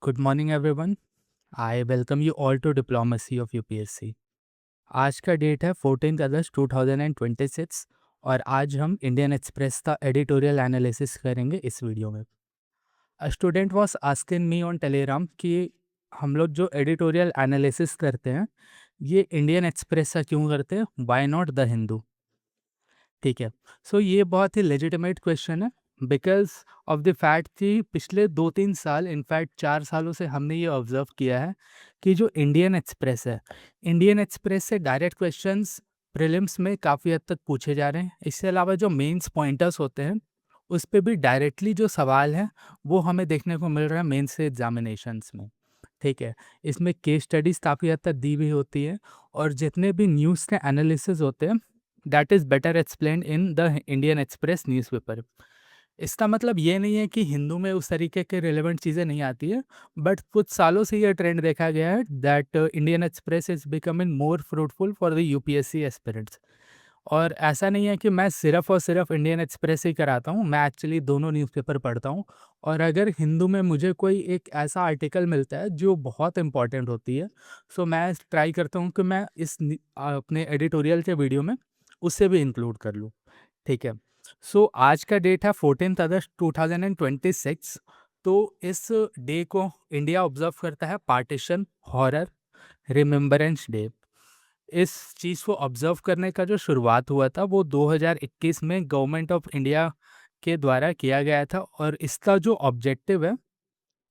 Good morning everyone. I welcome you all to diplomacy of UPSC. आज का date है 14 अगस्त 2026 और आज हम इंडियन एक्सप्रेस का एडिटोरियल एनालिसिस करेंगे इस वीडियो में। A student was asking me on Telegram कि हम लोग जो एडिटोरियल एनालिसिस करते हैं ये इंडियन एक्सप्रेस का क्यों करते हैं, व्हाई नॉट द हिंदू। ठीक है, सो ये बहुत ही लेजिटिमेट क्वेश्चन है बिकॉज ऑफ द फैक्ट कि पिछले 2-3 साल, इनफैक्ट 4 सालों से हमने ये ऑब्जर्व किया है कि जो इंडियन एक्सप्रेस है, इंडियन एक्सप्रेस से डायरेक्ट क्वेश्चंस प्रीलिम्स में काफ़ी हद तक पूछे जा रहे हैं। इसके अलावा जो मेंस पॉइंटर्स होते हैं उस पे भी डायरेक्टली जो सवाल है वो हमें देखने को मिल रहा है मेंस एग्जामिनेशंस में। ठीक है, इसमें केस स्टडीज़ काफ़ी हद तक दी हुई होती है और जितने भी न्यूज़ के एनालिसिस होते हैं that is better explained in the Indian express newspaper. इसका मतलब ये नहीं है कि हिंदू में उस तरीके के रिलेवेंट चीज़ें नहीं आती है, बट कुछ सालों से ये ट्रेंड देखा गया है that Indian express is becoming more fruitful for the UPSC aspirants. और ऐसा नहीं है कि मैं सिर्फ़ और सिर्फ़ इंडियन एक्सप्रेस ही कराता हूँ, मैं एक्चुअली दोनों न्यूज़पेपर पढ़ता हूँ। और अगर हिंदू में मुझे कोई एक ऐसा आर्टिकल मिलता है जो बहुत इम्पोर्टेंट होती है, सो मैं ट्राई करता हूँ कि मैं अपने एडिटोरियल के वीडियो में उसे भी इंक्लूड कर लूँ। ठीक है, सो आज का डेट है 14 अगस्त 2026। तो इस डे को इंडिया ऑब्जर्व करता है पार्टीशन, हॉरर, रिमेम्बरेंस डे। इस चीज़ को ऑब्जर्व करने का जो शुरुआत हुआ था वो 2021 में गवर्नमेंट ऑफ इंडिया के द्वारा किया गया था और इसका जो ऑब्जेक्टिव है,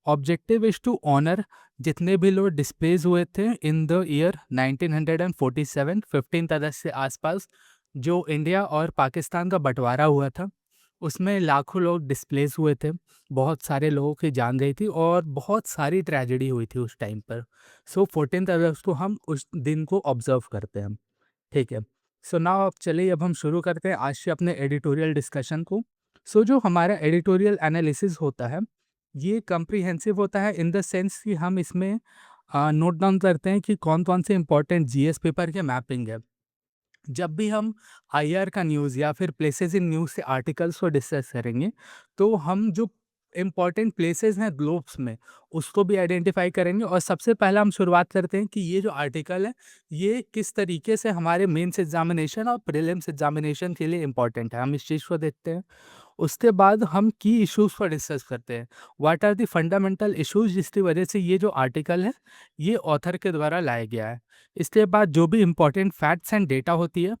ऑब्जेक्टिव इज टू ऑनर जितने भी लोग डिस्प्लेस हुए थे इन द ईयर 1947, 15 अगस्त के आसपास जो इंडिया और पाकिस्तान का बंटवारा हुआ था, उसमें लाखों लोग डिस्प्लेस हुए थे, बहुत सारे लोगों की जान गई थी और बहुत सारी ट्रेजेडी हुई थी उस टाइम पर। सो 14 अगस्त को हम उस दिन को ऑब्जर्व करते हैं। ठीक है, सो नाउ अब चलिए अब हम शुरू करते हैं आज से अपने एडिटोरियल डिस्कशन को। सो जो हमारा एडिटोरियल एनालिसिस होता है ये कम्प्रीहेंसिव होता है इन द सेंस कि हम इसमें नोट डाउन करते हैं कि कौन कौन से इंपॉर्टेंट जीएस पेपर के मैपिंग है। जब भी हम आईआर का न्यूज़ या फिर प्लेसेस इन न्यूज़ से आर्टिकल्स को डिस्कस करेंगे तो हम जो इम्पॉर्टेंट प्लेसेस हैं ग्लोब्स में उसको भी आइडेंटिफाई करेंगे। और सबसे पहला हम शुरुआत करते हैं कि ये जो आर्टिकल है ये किस तरीके से हमारे मेंस एग्जामिनेशन और प्रीलिम्स एग्जामिनेशन के लिए इम्पॉर्टेंट है, हम इस चीज़ को देखते हैं। उसके बाद हम की इश्यूज पर डिस्कस करते हैं, what are the fundamental issues जिसकी वजह से ये जो आर्टिकल है ये ऑथर के द्वारा लाया गया है। इसके बाद जो भी इम्पोर्टेंट फैक्ट्स एंड डेटा होती है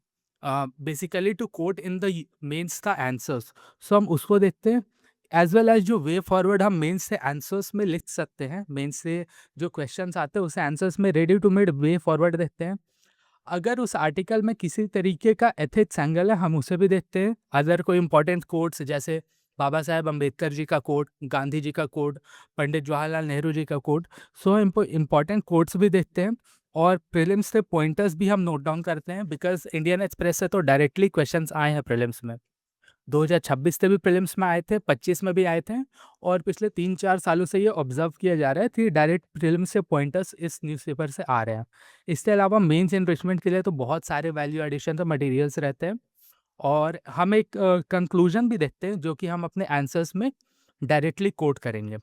basically to quote in the mains का आंसर्स, सो हम उसको देखते हैं। एज वेल एज जो वे फॉरवर्ड हम मेंस से आंसर्स में लिख सकते हैं, मेंस से जो क्वेश्चंस आते हैं उसे आंसर्स में ready to made way forward देखते हैं। अगर उस आर्टिकल में किसी तरीके का एथिक्स एंगल है हम उसे भी देखते हैं। अदर कोई इंपॉर्टेंट कोट्स जैसे बाबा साहेब अम्बेडकर जी का कोट, गांधी जी का कोट, पंडित जवाहरलाल नेहरू जी का कोट, सो इम्पॉर्टेंट कोट्स भी देखते हैं। और प्रीलिम्स से पॉइंटर्स भी हम नोट डाउन करते हैं बिकॉज इंडियन एक्सप्रेस से तो डायरेक्टली क्वेश्चंस आए हैं प्रीलिम्स में। 2026 से भी प्रीलिम्स में आए थे, 25 में भी आए थे और पिछले 3-4 सालों से ये ऑब्जर्व किया जा रहा है कि डायरेक्ट प्रीलिम्स से पॉइंटर्स इस न्यूज़पेपर से आ रहे हैं। इसके अलावा मेंस एनरिचमेंट के लिए तो बहुत सारे वैल्यू एडिशन के मटेरियल्स रहते हैं और हम एक कंक्लूजन भी देखते हैं जो कि हम अपने आंसर्स में डायरेक्टली कोट करेंगे।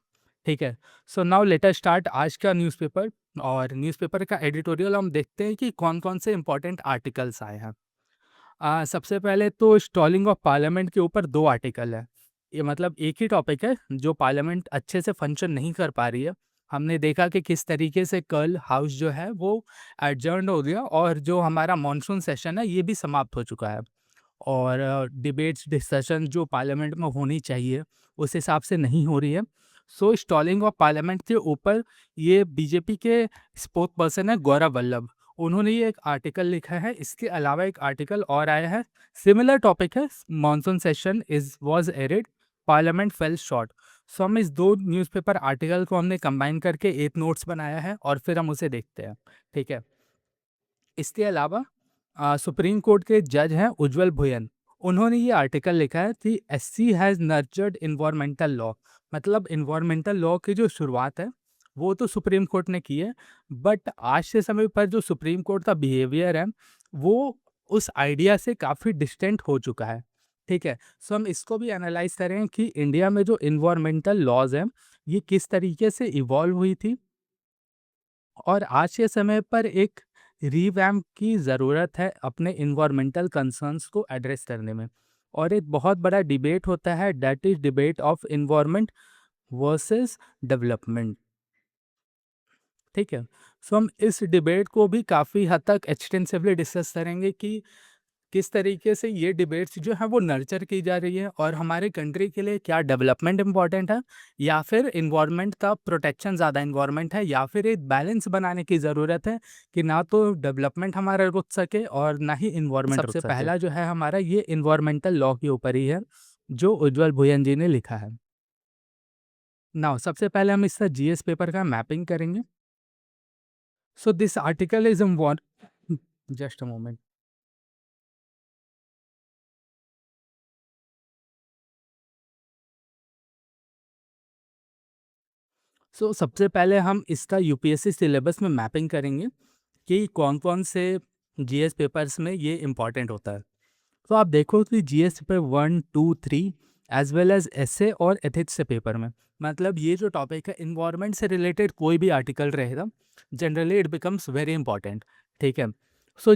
ठीक है, so now let us start आज का न्यूज़पेपर। और न्यूज़पेपर का एडिटोरियल हम देखते हैं कि कौन कौन से इंपॉर्टेंट आर्टिकल्स आए हैं। सबसे पहले तो स्टॉलिंग ऑफ पार्लियामेंट के ऊपर 2 आर्टिकल है। ये मतलब एक ही टॉपिक है जो पार्लियामेंट अच्छे से फंक्शन नहीं कर पा रही है। हमने देखा कि किस तरीके से कल हाउस जो है वो एडजर्न्ड हो गया और जो हमारा मॉनसून सेशन है ये भी समाप्त हो चुका है। और डिबेट्स डिस्कशन जो पार्लियामेंट में होनी चाहिए उस हिसाब से नहीं हो रही है। सो स्टॉलिंग ऑफ पार्लियामेंट के ऊपर ये बीजेपी के स्पोक पर्सन है गौरव वल्लभ, उन्होंने ये एक आर्टिकल लिखा है। इसके अलावा एक आर्टिकल और आया है, सिमिलर टॉपिक है, monsoon session is was arid, parliament fell short. So हम इस 2 न्यूज़पेपर आर्टिकल को हमने कंबाइन करके एक नोट्स बनाया है और फिर हम उसे देखते हैं। ठीक है, इसके अलावा सुप्रीम कोर्ट के जज हैं उज्जवल भुयन, उन्होंने ये आर्टिकल लिखा है कि SC has nurtured environmental law. मतलब इन्वायरमेंटल लॉ की जो शुरुआत है वो तो सुप्रीम कोर्ट ने की है, बट आज के समय पर जो सुप्रीम कोर्ट का बिहेवियर है वो उस आइडिया से काफ़ी डिस्टेंट हो चुका है। ठीक है। सो हम इसको भी एनालाइज करें कि इंडिया में जो इन्वायरमेंटल लॉज हैं ये किस तरीके से इवॉल्व हुई थी और आज के समय पर एक रिवैम्प की ज़रूरत है अपने इन्वायरमेंटल कंसर्न्स को एड्रेस करने में। और एक बहुत बड़ा डिबेट होता है, that is debate of environment versus development. ठीक है। सो हम इस डिबेट को भी काफ़ी हद तक एक्सटेंसिवली डिस्कस करेंगे कि किस तरीके से ये डिबेट्स जो है वो नर्चर की जा रही है और हमारे कंट्री के लिए क्या डेवलपमेंट इम्पॉर्टेंट है या फिर इन्वायरमेंट का प्रोटेक्शन ज़्यादा इन्वायरमेंट है या फिर एक बैलेंस बनाने की ज़रूरत है कि ना तो डेवलपमेंट हमारा रुक सके और ना ही इन्वायरमेंट रुक सके। सबसे पहला जो है हमारा ये इन्वायरमेंटल लॉ के ऊपर ही है जो उज्जवल भुयन जी ने लिखा है। नाउ सबसे पहले हम इसका जीएस पेपर का मैपिंग करेंगे। So this article is just a moment. सबसे पहले हम इसका यूपीएससी सिलेबस में मैपिंग करेंगे कि कौन-कौन से जीएस पेपर्स में ये इम्पोर्टेंट होता है। तो आप देखो कि GS paper 1, 2, 3 as well as essay और एथिक्स के पेपर में, मतलब ये जो टॉपिक है एनवायरनमेंट से रिलेटेड कोई भी आर्टिकल रहेगा, generally it becomes very important. ठीक है।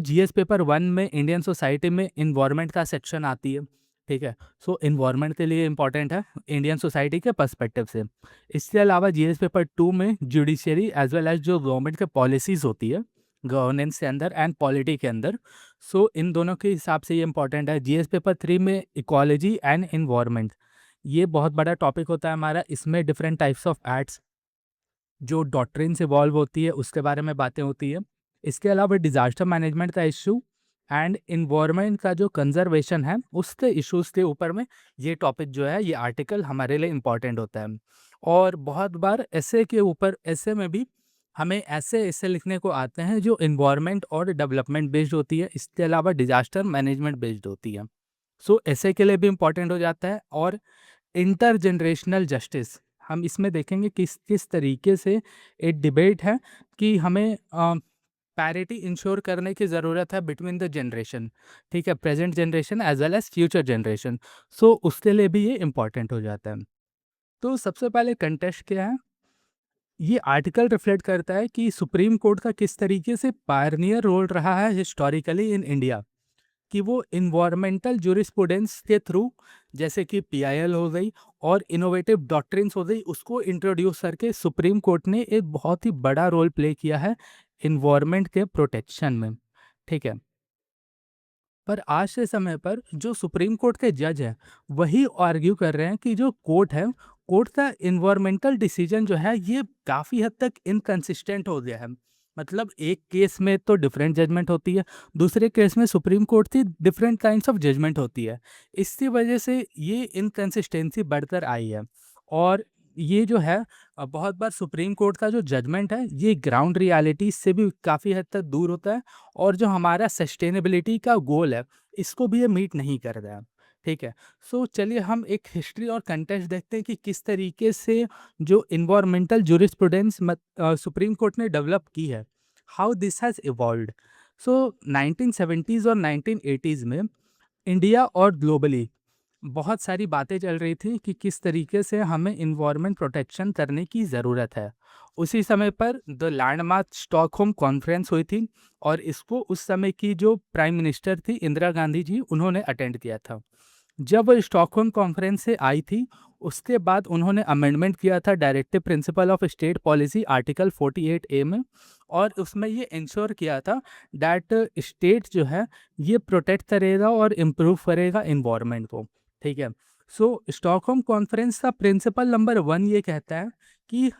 जीएस पेपर 1 में इंडियन सोसाइटी में एनवायरनमेंट का सेक्शन आती है। ठीक है। एनवायरनमेंट के लिए इम्पॉर्टेंट है इंडियन सोसाइटी के पर्सपेक्टिव से। इसके अलावा जीएस पेपर 2 में जुडिशरी एज़ वेल एज़ जो गवर्नमेंट के पॉलिसीज़ होती है, गवर्नेंस के अंदर एंड पॉलिटी के अंदर, इन दोनों के हिसाब से ये इंपॉर्टेंट है। जीएस पेपर 3 में इकोलॉजी एंड एनवायरनमेंट, ये बहुत बड़ा टॉपिक होता है हमारा। इसमें डिफरेंट टाइप्स ऑफ एक्ट्स जो डॉक्ट्रिन्स इवॉल्व होती है उसके बारे में बातें होती है। इसके अलावा डिजास्टर मैनेजमेंट का इशू एंड इन्वायरमेंट का जो कंजर्वेशन है उसके इश्यूज के ऊपर में ये टॉपिक जो है, ये आर्टिकल हमारे लिए इम्पॉर्टेंट होता है। और बहुत बार ऐसे के ऊपर, ऐसे में भी हमें ऐसे ऐसे लिखने को आते हैं जो इन्वायरमेंट और डेवलपमेंट बेस्ड होती है, इसके अलावा डिजास्टर मैनेजमेंट बेस्ड होती है। ऐसे के लिए भी इम्पॉर्टेंट हो जाता है। और इंटरजेनरेशनल जस्टिस, हम इसमें देखेंगे किस किस तरीके से एक डिबेट है कि हमें पैरिटी इंश्योर करने की ज़रूरत है बिटवीन द जनरेशन। ठीक है, present generation as well as future generation. उसके लिए भी ये इम्पॉर्टेंट हो जाता है। तो सबसे पहले कंटेस्ट क्या है, ये आर्टिकल रिफ्लेक्ट करता है कि सुप्रीम कोर्ट का किस तरीके से पायनियर रोल रहा है हिस्टोरिकली इन इंडिया, कि वो इन्वायरमेंटल जूरिस्प्रूडेंस के थ्रू, जैसे कि पीआईएल हो गई और इनोवेटिव डॉक्ट्रिन्स हो गई, उसको इंट्रोड्यूस करके सुप्रीम कोर्ट ने एक बहुत ही बड़ा रोल प्ले किया है इन्वायरमेंट के प्रोटेक्शन में। ठीक है। पर आज के समय पर जो सुप्रीम कोर्ट के जज हैं वही आर्ग्यू कर रहे हैं कि जो कोर्ट है, कोर्ट का इन्वायरमेंटल डिसीजन जो है ये काफ़ी हद तक इनकंसिस्टेंट हो गया है। मतलब एक केस में तो डिफरेंट जजमेंट होती है, दूसरे केस में सुप्रीम कोर्ट की डिफरेंट काइंड्स ऑफ जजमेंट होती है। इसकी वजह से ये इनकंसिस्टेंसी बढ़कर आई है। और ये जो है बहुत बार सुप्रीम कोर्ट का जो जजमेंट है ये ग्राउंड रियलिटी से भी काफ़ी हद तक दूर होता है और जो हमारा सस्टेनेबिलिटी का गोल है इसको भी ये मीट नहीं कर रहा है। ठीक है। चलिए हम एक हिस्ट्री और कंटेक्स्ट देखते हैं कि किस तरीके से जो इन्वायरमेंटल जूरिस्प्रूडेंस सुप्रीम कोर्ट ने डेवलप की है, how this has evolved. 1970s और 1980s में इंडिया और ग्लोबली बहुत सारी बातें चल रही थी कि किस तरीके से हमें इन्वायरमेंट प्रोटेक्शन करने की ज़रूरत है। उसी समय पर द लैंडमार्क स्टॉकहोम कॉन्फ्रेंस हुई थी और इसको उस समय की जो प्राइम मिनिस्टर थी इंदिरा गांधी जी, उन्होंने अटेंड किया था। जब वो स्टॉकहोम कॉन्फ्रेंस से आई थी उसके बाद उन्होंने अमेंडमेंट किया था directive principle of state policy article 48A में, और उसमें ये इंश्योर किया था दैट स्टेट जो है ये प्रोटेक्ट करेगा और इम्प्रूव करेगा इन्वायरमेंट को। ठीक है। स्टॉकहोम कॉन्फ्रेंस का प्रिंसिपल नंबर 1 ये कहता है कि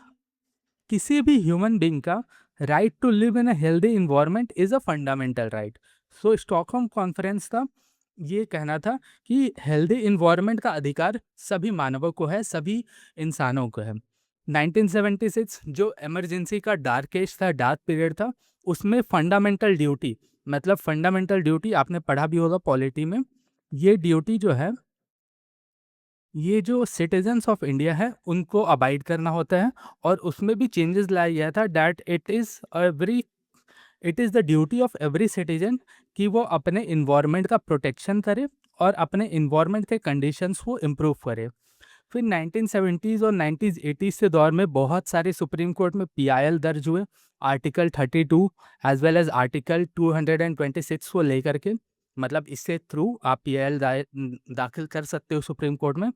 किसी भी ह्यूमन बीइंग का right to live in a healthy environment is a fundamental right. Stockholm conference का ये कहना था कि हेल्दी इन्वायरमेंट का अधिकार सभी मानवों को है, सभी इंसानों को है। 1976 जो इमरजेंसी का डार्केस्ट था, डार्क पीरियड था, उसमें फंडामेंटल ड्यूटी, मतलब फंडामेंटल ड्यूटी आपने पढ़ा भी होगा पॉलिटी में, ये ड्यूटी जो है ये जो सिटीजन्स ऑफ इंडिया है उनको अबाइड करना होता है। और उसमें भी चेंजेस लाया गया था that it is the duty of every citizen कि वो अपने इन्वायरमेंट का प्रोटेक्शन करे और अपने इन्वायरमेंट के कंडीशंस को इम्प्रूव करे। फिर 1970s और 1980s के दौर में बहुत सारे सुप्रीम कोर्ट में पीआईएल दर्ज हुए, article 32 as well as article 226 को लेकर के। मतलब इससे थ्रू आप पीआईएल दाखिल कर सकते हो सुप्रीम कोर्ट में।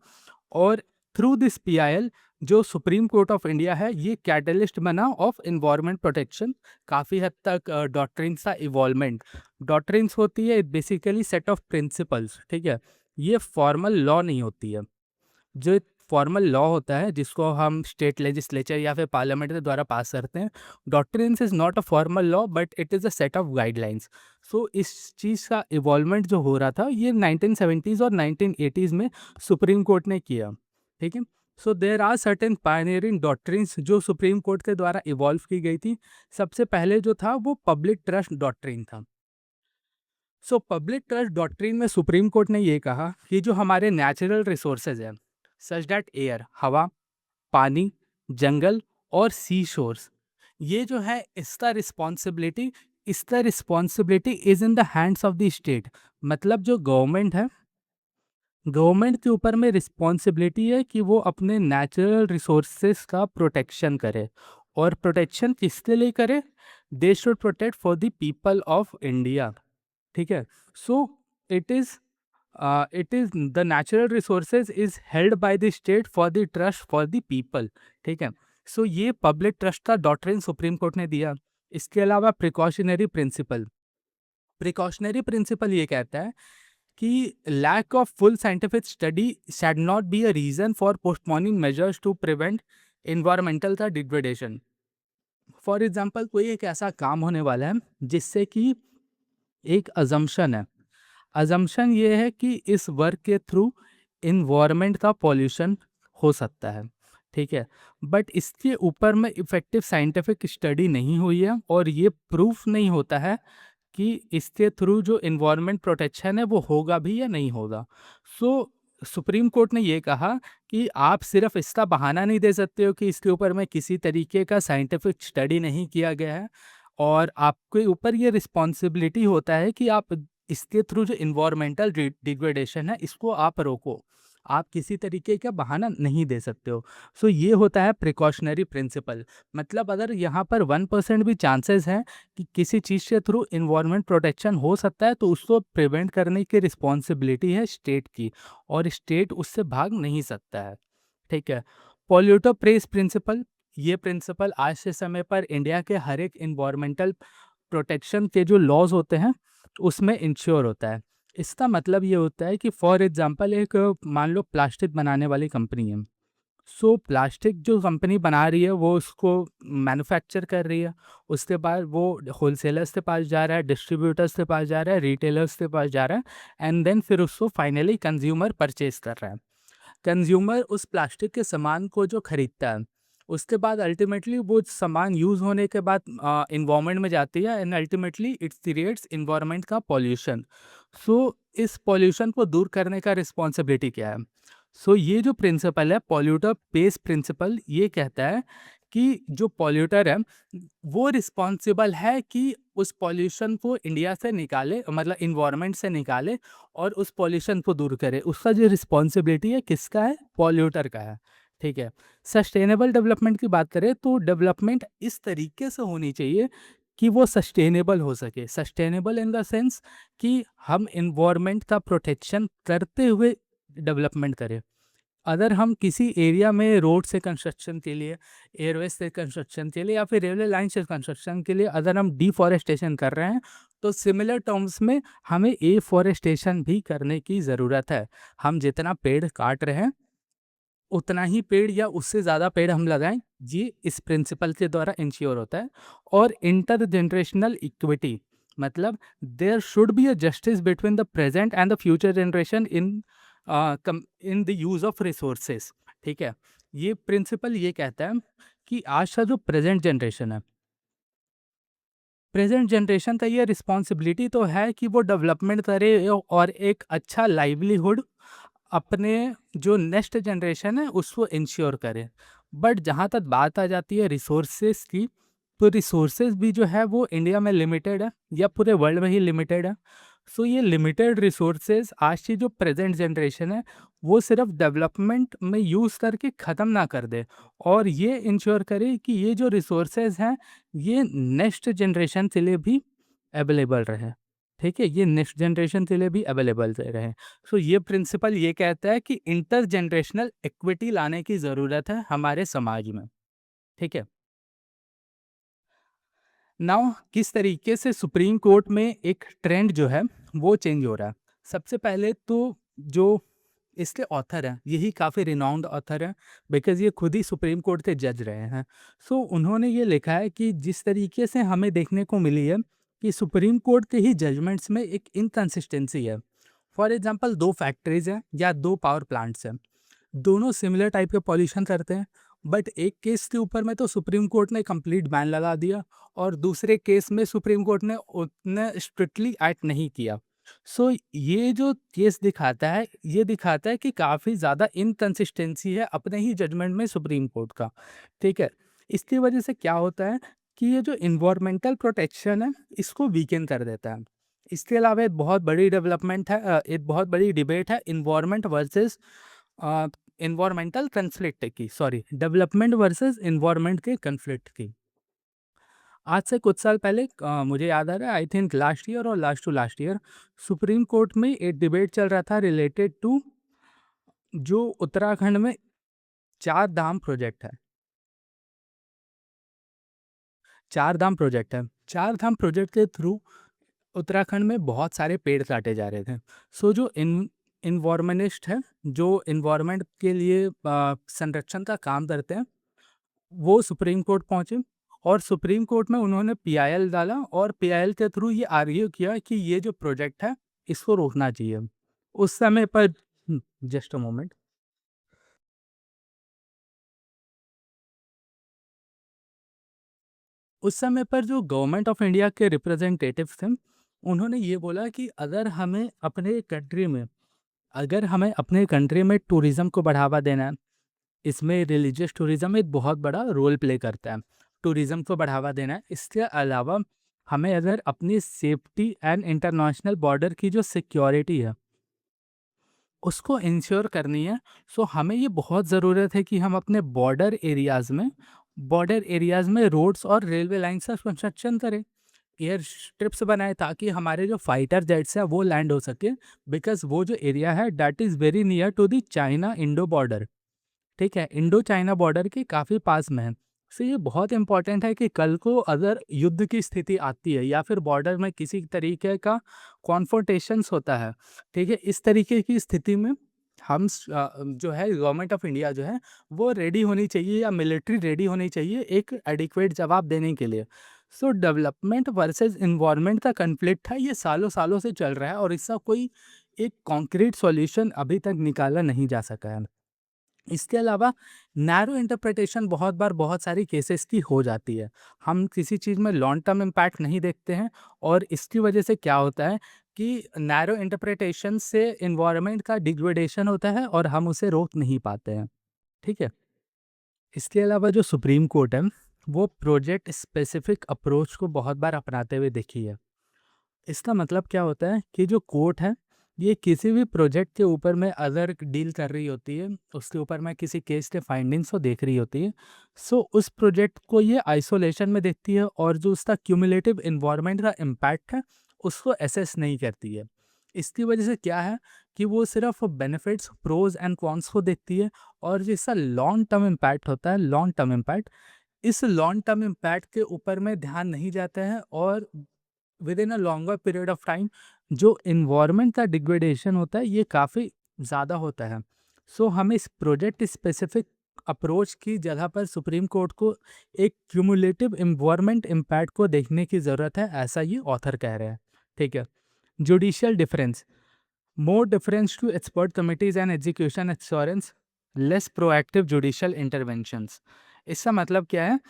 और थ्रू दिस पीआईएल जो सुप्रीम कोर्ट ऑफ इंडिया है, ये कैटलिस्ट बना ऑफ इन्वायरमेंट प्रोटेक्शन। काफ़ी हद तक डॉक्ट्रिन्स का इवॉल्वमेंट। डॉक्ट्रिन्स होती है बेसिकली सेट ऑफ प्रिंसिपल्स, ठीक है। ये फॉर्मल लॉ नहीं होती है। जो फॉर्मल लॉ होता है जिसको हम स्टेट लेजिस्लेचर या फिर पार्लियामेंट के द्वारा पास करते हैं, doctrines is not a formal law but it is a set of guidelines. So इस चीज़ का इवॉल्वमेंट जो हो रहा था ये 1970s और 1980s में सुप्रीम कोर्ट ने किया, ठीक है। So there are certain pioneering doctrines जो सुप्रीम कोर्ट के द्वारा इवॉल्व की गई थी। सबसे पहले जो था वो पब्लिक ट्रस्ट डॉक्ट्रिन था। सो पब्लिक ट्रस्ट डॉक्ट्रिन में सुप्रीम कोर्ट ने ये कहा कि जो हमारे नेचुरल रिसोर्सेज हैं, सच दैट एयर, हवा, पानी, जंगल और सी शोर्स, ये जो है इसका responsibility is in the hands of the state. मतलब जो गवर्नमेंट है, गवर्नमेंट के ऊपर में रिस्पॉन्सिबिलिटी है कि वो अपने नेचुरल रिसोर्सेज का प्रोटेक्शन करे। और प्रोटेक्शन किसके लिए करे? They should protect for the people of India, ठीक है। So it is the natural resources is held by the state for the trust for the people, ठीक है। सो ये पब्लिक ट्रस्ट का डॉक्ट्रिन सुप्रीम कोर्ट ने दिया। इसके अलावा प्रिकॉशनरी प्रिंसिपल ये कहता है कि lack of full scientific study shall not be a reason for postponing measures to prevent environmental का डिग्रेडेशन। फॉर एग्जाम्पल, कोई एक ऐसा काम होने वाला है जिससे कि एक अजम्पशन है। अजम्पशन ये है कि इस वर्क के थ्रू इन्वायरमेंट का पॉल्यूशन हो सकता है, ठीक है। बट इसके ऊपर में इफेक्टिव साइंटिफिक स्टडी नहीं हुई है और ये प्रूफ नहीं होता है कि इसके थ्रू जो इन्वायरमेंट प्रोटेक्शन है वो होगा भी या नहीं होगा। सो सुप्रीम कोर्ट ने ये कहा कि आप सिर्फ इसका बहाना नहीं दे सकते हो कि इसके ऊपर में किसी तरीके का साइंटिफिक स्टडी नहीं किया गया है, और आपके ऊपर ये रिस्पॉन्सिबिलिटी होता है कि आप इसके थ्रू जो इन्वायरमेंटल डिग्रेडेशन है इसको आप रोको। आप किसी तरीके का बहाना नहीं दे सकते हो। सो ये होता है प्रिकॉशनरी प्रिंसिपल। मतलब अगर यहाँ पर 1% भी चांसेस हैं कि किसी चीज़ के थ्रू इन्वायरमेंट प्रोटेक्शन हो सकता है, तो उसको प्रिवेंट करने की रिस्पॉन्सिबिलिटी है स्टेट की, और स्टेट उससे भाग नहीं सकता है, ठीक है। पॉल्यूटर पेज प्रिंसिपल, ये प्रिंसिपल आज के समय पर इंडिया के हर एक इन्वायरमेंटल प्रोटेक्शन के जो लॉज होते हैं उसमें इंश्योर होता है। इसका मतलब ये होता है कि फॉर एग्जांपल एक मान लो प्लास्टिक बनाने वाली कंपनी है। सो प्लास्टिक जो कंपनी बना रही है वो उसको मैन्युफैक्चर कर रही है, उसके बाद वो होलसेलर्स के पास जा रहा है, डिस्ट्रीब्यूटर्स के पास जा रहा है, रिटेलर्स के पास जा रहा है, एंड देन फिर उसको फाइनली कंज्यूमर परचेज कर रहा है। कंज्यूमर उस प्लास्टिक के सामान को जो खरीदता है, उसके बाद अल्टीमेटली वो सामान यूज़ होने के बाद इन्वायरमेंट में जाती है, and ultimately it creates environment का पॉल्यूशन। सो इस पॉल्यूशन को दूर करने का रिस्पॉन्सिबिलिटी क्या है? सो ये जो प्रिंसिपल है पॉल्यूटर पेस प्रिंसिपल, ये कहता है कि जो पॉल्यूटर है वो रिस्पॉन्सिबल है कि उस पॉल्यूशन को इंडिया से निकाले, मतलब इन्वायरमेंट से निकाले और उस पॉल्यूशन को दूर करे। उसका जो रिस्पॉन्सिबिलिटी है किसका है? पॉल्यूटर का है, ठीक है। सस्टेनेबल डेवलपमेंट की बात करें तो डेवलपमेंट इस तरीके से होनी चाहिए कि वो सस्टेनेबल हो सके। सस्टेनेबल इन द सेंस कि हम इन्वायरमेंट का प्रोटेक्शन करते हुए डेवलपमेंट करें। अगर हम किसी एरिया में रोड से कंस्ट्रक्शन के लिए, एयरवेज से कंस्ट्रक्शन के लिए या फिर रेलवे लाइन से कंस्ट्रक्शन के लिए अगर हम डिफॉरेस्टेशन कर रहे हैं, तो सिमिलर टर्म्स में हमें एफॉरेस्टेशन भी करने की ज़रूरत है। हम जितना पेड़ काट रहे हैं उतना ही पेड़ या उससे ज़्यादा पेड़ हम लगाएं, ये इस प्रिंसिपल के द्वारा इंश्योर होता है। और इंटर जनरेशनल इक्विटी, मतलब there should be a justice between the present and the future generation in the use of resources, ठीक है। ये प्रिंसिपल ये कहता है कि आज का जो प्रेजेंट जनरेशन है, प्रेजेंट जनरेशन का ये रिस्पॉन्सिबिलिटी तो है कि वो डेवलपमेंट करे और एक अच्छा लाइवलीहुड अपने जो नेक्स्ट जनरेशन है उसको इंश्योर करे। बट जहाँ तक बात आ जाती है रिसोर्सेज की, तो रिसोर्सेज भी जो है वो इंडिया में लिमिटेड है या पूरे वर्ल्ड में ही लिमिटेड है। सो ये लिमिटेड रिसोर्सेज आज की जो प्रेजेंट जनरेशन है वो सिर्फ डेवलपमेंट में यूज़ करके ख़त्म ना कर दे, और ये इंश्योर करे कि ये जो रिसोर्सेज हैं ये नेक्स्ट जनरेशन के लिए भी अवेलेबल रहे। ठीक है, ये नेक्स्ट जनरेशन के लिए भी अवेलेबल रहे। सो ये प्रिंसिपल ये कहता है कि इंटर जनरेशनल इक्विटी लाने की ज़रूरत है हमारे समाज में। ठीक है, नाउ किस तरीके से सुप्रीम कोर्ट में एक ट्रेंड जो है वो चेंज हो रहा है। सबसे पहले तो जो इसके ऑथर हैं यही काफ़ी रिनाउंड ऑथर हैं, बिकॉज़ ये खुद ही सुप्रीम कोर्ट के जज रहे हैं। सो उन्होंने ये लिखा है कि जिस तरीके से हमें देखने को मिली है कि सुप्रीम कोर्ट के ही जजमेंट्स में एक इनकंसिस्टेंसी है। फॉर एग्जांपल 2 फैक्ट्रीज़ हैं या 2 पावर प्लांट्स हैं। दोनों सिमिलर टाइप के पॉल्यूशन करते हैं, बट एक केस के ऊपर में तो सुप्रीम कोर्ट ने कंप्लीट बैन लगा दिया और दूसरे केस में सुप्रीम कोर्ट ने उतने स्ट्रिक्टली एक्ट नहीं किया। सो ये जो केस दिखाता है ये दिखाता है कि काफ़ी ज़्यादा इनकंसिस्टेंसी है अपने ही जजमेंट में सुप्रीम कोर्ट का। ठीक है, इसकी वजह से क्या होता है कि ये जो इन्वायरमेंटल प्रोटेक्शन है इसको वीकेन कर देता है। इसके अलावा एक बहुत बड़ी डेवलपमेंट है, एक बहुत बड़ी डिबेट है इन्वायरमेंट वर्सेस इन्वायरमेंटल कन्फ्लिक्ट की, सॉरी, डेवलपमेंट वर्सेस इन्वायरमेंट के कन्फ्लिक्ट की। आज से कुछ साल पहले मुझे याद आ रहा है, आई थिंक लास्ट ईयर और last to last year supreme court में एक डिबेट चल रहा था रिलेटेड टू जो उत्तराखंड में चार धाम प्रोजेक्ट है। चार धाम प्रोजेक्ट है, चार धाम प्रोजेक्ट के थ्रू उत्तराखंड में बहुत सारे पेड़ काटे जा रहे थे। सो जो इन्वायरमेंटिस्ट है, जो इन्वायरमेंट के लिए संरक्षण का काम करते हैं, वो सुप्रीम कोर्ट पहुंचे और सुप्रीम कोर्ट में उन्होंने पीआईएल डाला और पीआईएल के थ्रू ये आर्ग्यू किया कि ये जो प्रोजेक्ट है इसको रोकना चाहिए। उस समय पर जस्ट अ मोमेंट, उस समय पर जो गवर्नमेंट ऑफ इंडिया के रिप्रेजेंटेटिव्स थे उन्होंने ये बोला कि अगर हमें अपने कंट्री में टूरिज़्म को बढ़ावा देना है, इसमें रिलीजियस टूरिज़्म एक बहुत बड़ा रोल प्ले करता है। टूरिज़्म को बढ़ावा देना है, इसके अलावा हमें अगर अपनी सेफ्टी एंड इंटरनेशनल बॉर्डर की जो सिक्योरिटी है, उसको इंश्योर करनी है। सो हमें ये बहुत ज़रूरत है कि हम अपने बॉर्डर एरियाज़ में रोड्स और रेलवे लाइन्स का कंस्ट्रक्शन करें। एयर स्ट्रिप्स बनाएँ ताकि हमारे जो फाइटर जेट्स हैं वो लैंड हो सके, बिकॉज़ वो जो एरिया है that is very near to the China Indo border. ठीक है, इंडो चाइना बॉर्डर के काफ़ी पास में है। सो ये बहुत इंपॉर्टेंट है कि कल को अगर युद्ध की स्थिति आती है या फिर बॉर्डर में किसी तरीके का कॉन्फ्रंटेशंस होता है, ठीक है, इस तरीके की स्थिति में जो है गवर्नमेंट ऑफ इंडिया जो है वो रेडी होनी चाहिए या मिलिट्री रेडी होनी चाहिए एक एडिक्वेट जवाब देने के लिए। सो डेवलपमेंट वर्सेस इन्वायरमेंट का कन्फ्लिक्ट है, ये सालों सालों से चल रहा है और इसका कोई एक कॉन्क्रीट सॉल्यूशन अभी तक निकाला नहीं जा सका है। इसके अलावा नैरो इंटरप्रिटेशन बहुत बार बहुत सारी केसेस की हो जाती है। हम किसी चीज़ में लॉन्ग टर्म इम्पैक्ट नहीं देखते हैं और इसकी वजह से क्या होता है कि नैरो इंटरप्रिटेशन से एनवायरनमेंट का डिग्रेडेशन होता है और हम उसे रोक नहीं पाते हैं। ठीक है? इसके अलावा जो सुप्रीम कोर्ट है, वो प्रोजेक्ट स्पेसिफिक अप्रोच को बहुत बार अपनाते हुए देखी है। इसका मतलब क्या होता है कि जो कोर्ट है, ये किसी भी प्रोजेक्ट के ऊपर में अगर डील कर रही होती है, उसके ऊपर में किसी केस के फाइंडिंग्स को देख रही होती है, सो उस प्रोजेक्ट को ये आइसोलेशन में देखती है और जो उसका क्यूमुलेटिव इन्वायरमेंट का इम्पैक्ट है, उसको असेस नहीं करती है। इसकी वजह से क्या है कि वो सिर्फ बेनिफिट्स, प्रोज एंड कॉन्स को देखती है और जिसका लॉन्ग टर्म इम्पैक्ट होता है, लॉन्ग टर्म इम्पैक्ट, इस लॉन्ग टर्म इम्पैक्ट के ऊपर में ध्यान नहीं जाता है और with in a longer period of time जो इन्वायरमेंट का डिग्रेडेशन होता है ये काफ़ी ज़्यादा होता है। सो हमें इस प्रोजेक्ट स्पेसिफिक अप्रोच की जगह पर सुप्रीम कोर्ट को एक क्यूमुलेटिव इन्वायरमेंट इम्पैक्ट को देखने की ज़रूरत है, ऐसा ये ऑथर कह रहे हैं। ठीक है, judicial difference, more deference to expert committees and execution assurance, less proactive judicial interventions। इसका मतलब क्या है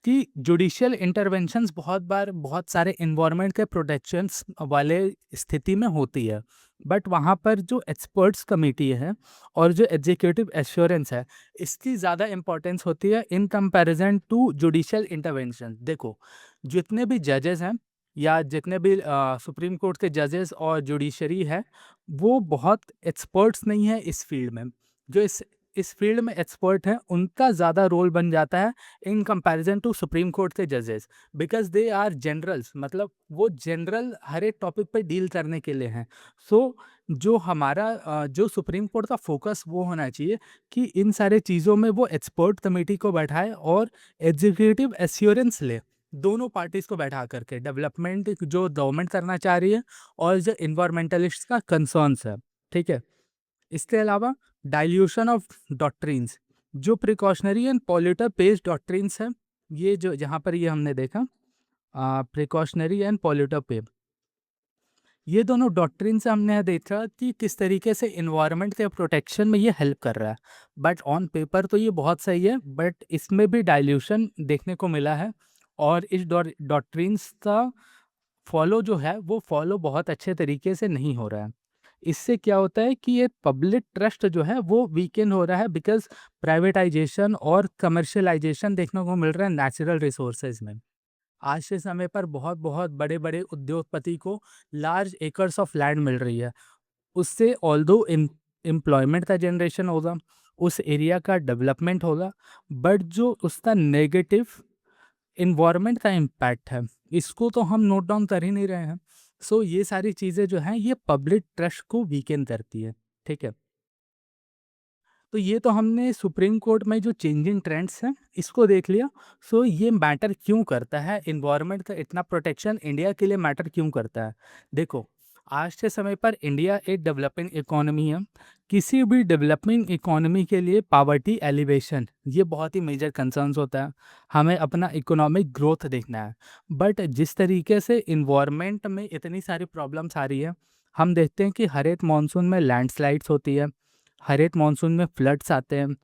कि जुडिशियल इंटरवेंशंस बहुत बार बहुत सारे इन्वायरमेंट के प्रोटेक्शंस वाले स्थिति में होती है, बट वहाँ पर जो एक्सपर्ट्स कमेटी है और जो एग्जीक्यूटिव एश्योरेंस है इसकी ज़्यादा इंपॉर्टेंस होती है in comparison to judicial intervention. देखो, जितने भी जजेस हैं या जितने भी सुप्रीम कोर्ट के जजेस और जुडिशरी है, वो बहुत एक्सपर्ट्स नहीं है इस फील्ड में। जो इस फील्ड में एक्सपर्ट हैं, उनका ज़्यादा रोल बन जाता है in comparison to supreme court के जजेस, बिकॉज़ दे आर जनरल्स, मतलब वो जनरल हर एक टॉपिक पे डील करने के लिए हैं। सो जो हमारा जो सुप्रीम कोर्ट का फोकस वो होना चाहिए कि इन सारे चीज़ों में वो एक्सपर्ट कमेटी को बैठाए और एग्जीक्यूटिव एश्योरेंस ले, दोनों पार्टीज़ को बैठा करके, डेवलपमेंट जो गवर्नमेंट करना चाह रही है और जो एनवायरमेंटलिस्ट का कंसर्न्स है, ठीक है? इसके अलावा डाइल्यूशन ऑफ डॉक्ट्रिन्स, जो precautionary and polluter based doctrines हैं, ये जो जहाँ पर ये हमने देखा प्रिकॉशनरी एंड पॉल्यूटर पे, ये दोनों डॉक्ट्रिन से हमने देखा कि किस तरीके से इन्वायरमेंट के प्रोटेक्शन में ये हेल्प कर रहा है। बट ऑन पेपर तो ये बहुत सही है, बट इसमें भी डाइल्यूशन देखने को मिला है और इस डॉक्ट्रिन्स का फॉलो जो है वो फॉलो बहुत अच्छे तरीके से नहीं हो रहा है। इससे क्या होता है कि ये पब्लिक ट्रस्ट जो है वो वीकेंड हो रहा है, बिकॉज प्राइवेटाइजेशन और कमर्शियलाइजेशन देखने को मिल रहा है नेचुरल रिसोर्सेज में। आज के समय पर बहुत बहुत बड़े बड़े उद्योगपति को लार्ज एकर्स ऑफ लैंड मिल रही है। उससे ऑल्दो एम्प्लॉयमेंट का जनरेशन होगा, उस एरिया का डेवलपमेंट होगा, बट जो उसका नेगेटिव इन्वायरमेंट का इम्पैक्ट है, इसको तो हम नोट डाउन कर ही नहीं रहे हैं। सो ये सारी चीज़ें जो हैं ये पब्लिक ट्रस्ट को वीकेन करती है, ठीक है? तो ये तो हमने सुप्रीम कोर्ट में जो चेंजिंग ट्रेंड्स हैं इसको देख लिया। सो ये मैटर क्यों करता है, इन्वायरमेंट का इतना प्रोटेक्शन इंडिया के लिए मैटर क्यों करता है? देखो, आज के समय पर इंडिया एक डेवलपिंग इकोनॉमी है। किसी भी डेवलपिंग इकोनॉमी के लिए पावर्टी एलिवेशन ये बहुत ही मेजर कंसर्न्स होता है। हमें अपना इकोनॉमिक ग्रोथ देखना है, बट जिस तरीके से इन्वायरमेंट में इतनी सारी प्रॉब्लम्स आ रही है, हम देखते हैं कि हर एक मानसून में लैंडस्लाइड्स होती है, हर एक मानसून में फ्लड्स आते हैं।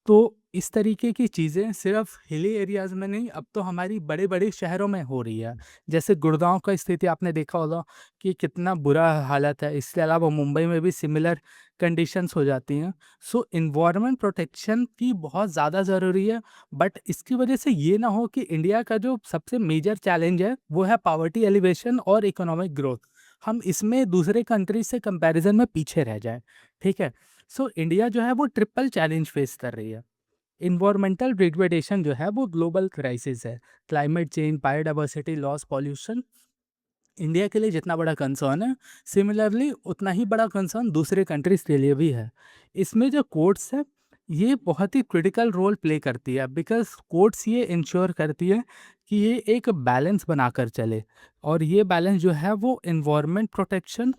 तो इस तरीके की चीज़ें सिर्फ हिली एरियाज़ में नहीं, अब तो हमारी बड़े-बड़े शहरों में हो रही है। जैसे गुड़गाँव का स्थिति आपने देखा होगा कि कितना बुरा हालत है। इसके अलावा मुंबई में भी सिमिलर कंडीशंस हो जाती हैं। सो एनवायरनमेंट प्रोटेक्शन की बहुत ज़्यादा ज़रूरी है, बट इसकी वजह से ये ना हो कि इंडिया का जो सबसे मेजर चैलेंज है, वो है पॉवर्टी एलिवेशन और इकोनॉमिक ग्रोथ। हम इसमें दूसरे कंट्रीज़ से कंपैरिज़न में पीछे रह जाएँ, ठीक है? सो इंडिया जो है वो ट्रिपल चैलेंज फेस कर रही है। इन्वायरमेंटल डिग्रेडेशन जो है वो ग्लोबल क्राइसिस है। Climate change, biodiversity loss, pollution India के लिए जितना बड़ा कंसर्न है, सिमिलरली उतना ही बड़ा कंसर्न दूसरे कंट्रीज के लिए भी है। इसमें जो कोर्ट्स है, ये बहुत ही क्रिटिकल रोल प्ले करती है, बिकॉज कोर्ट्स ये इंश्योर करती है कि ये एक बैलेंस बनाकर चले, और ये बैलेंस जो है वो इन्वायरमेंट प्रोटेक्शन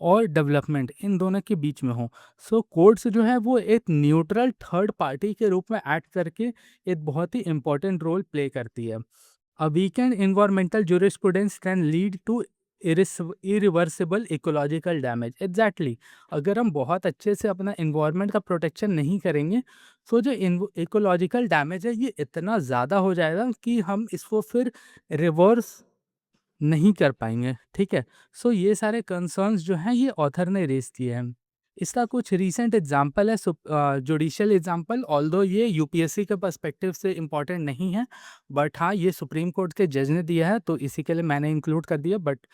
और डेवलपमेंट इन दोनों के बीच में हो। सो कोर्ट्स जो है वो एक न्यूट्रल थर्ड पार्टी के रूप में एक्ट करके एक बहुत ही इम्पोर्टेंट रोल प्ले करती है। A weakened environmental jurisprudence can lead to irreversible ecological damage. Exactly, अगर हम बहुत अच्छे से अपना इन्वायरमेंट का प्रोटेक्शन नहीं करेंगे, तो जो इकोलॉजिकल डैमेज है ये इतना ज़्यादा हो जाएगा कि हम इसको फिर रिवर्स नहीं कर पाएँगे, ठीक है? सो ये सारे कंसर्न्स जो हैं ये ऑथर ने रेज़ किए हैं। इसका कुछ रीसेंट एग्ज़ाम्पल है, जुडिशियल एग्ज़ाम्पल, ऑल्दो ये यूपीएससी के पर्सपेक्टिव से इम्पोर्टेंट नहीं है, बट हाँ, ये सुप्रीम कोर्ट के जज ने दिया है तो इसी के लिए मैंने इंक्लूड कर दिया, बट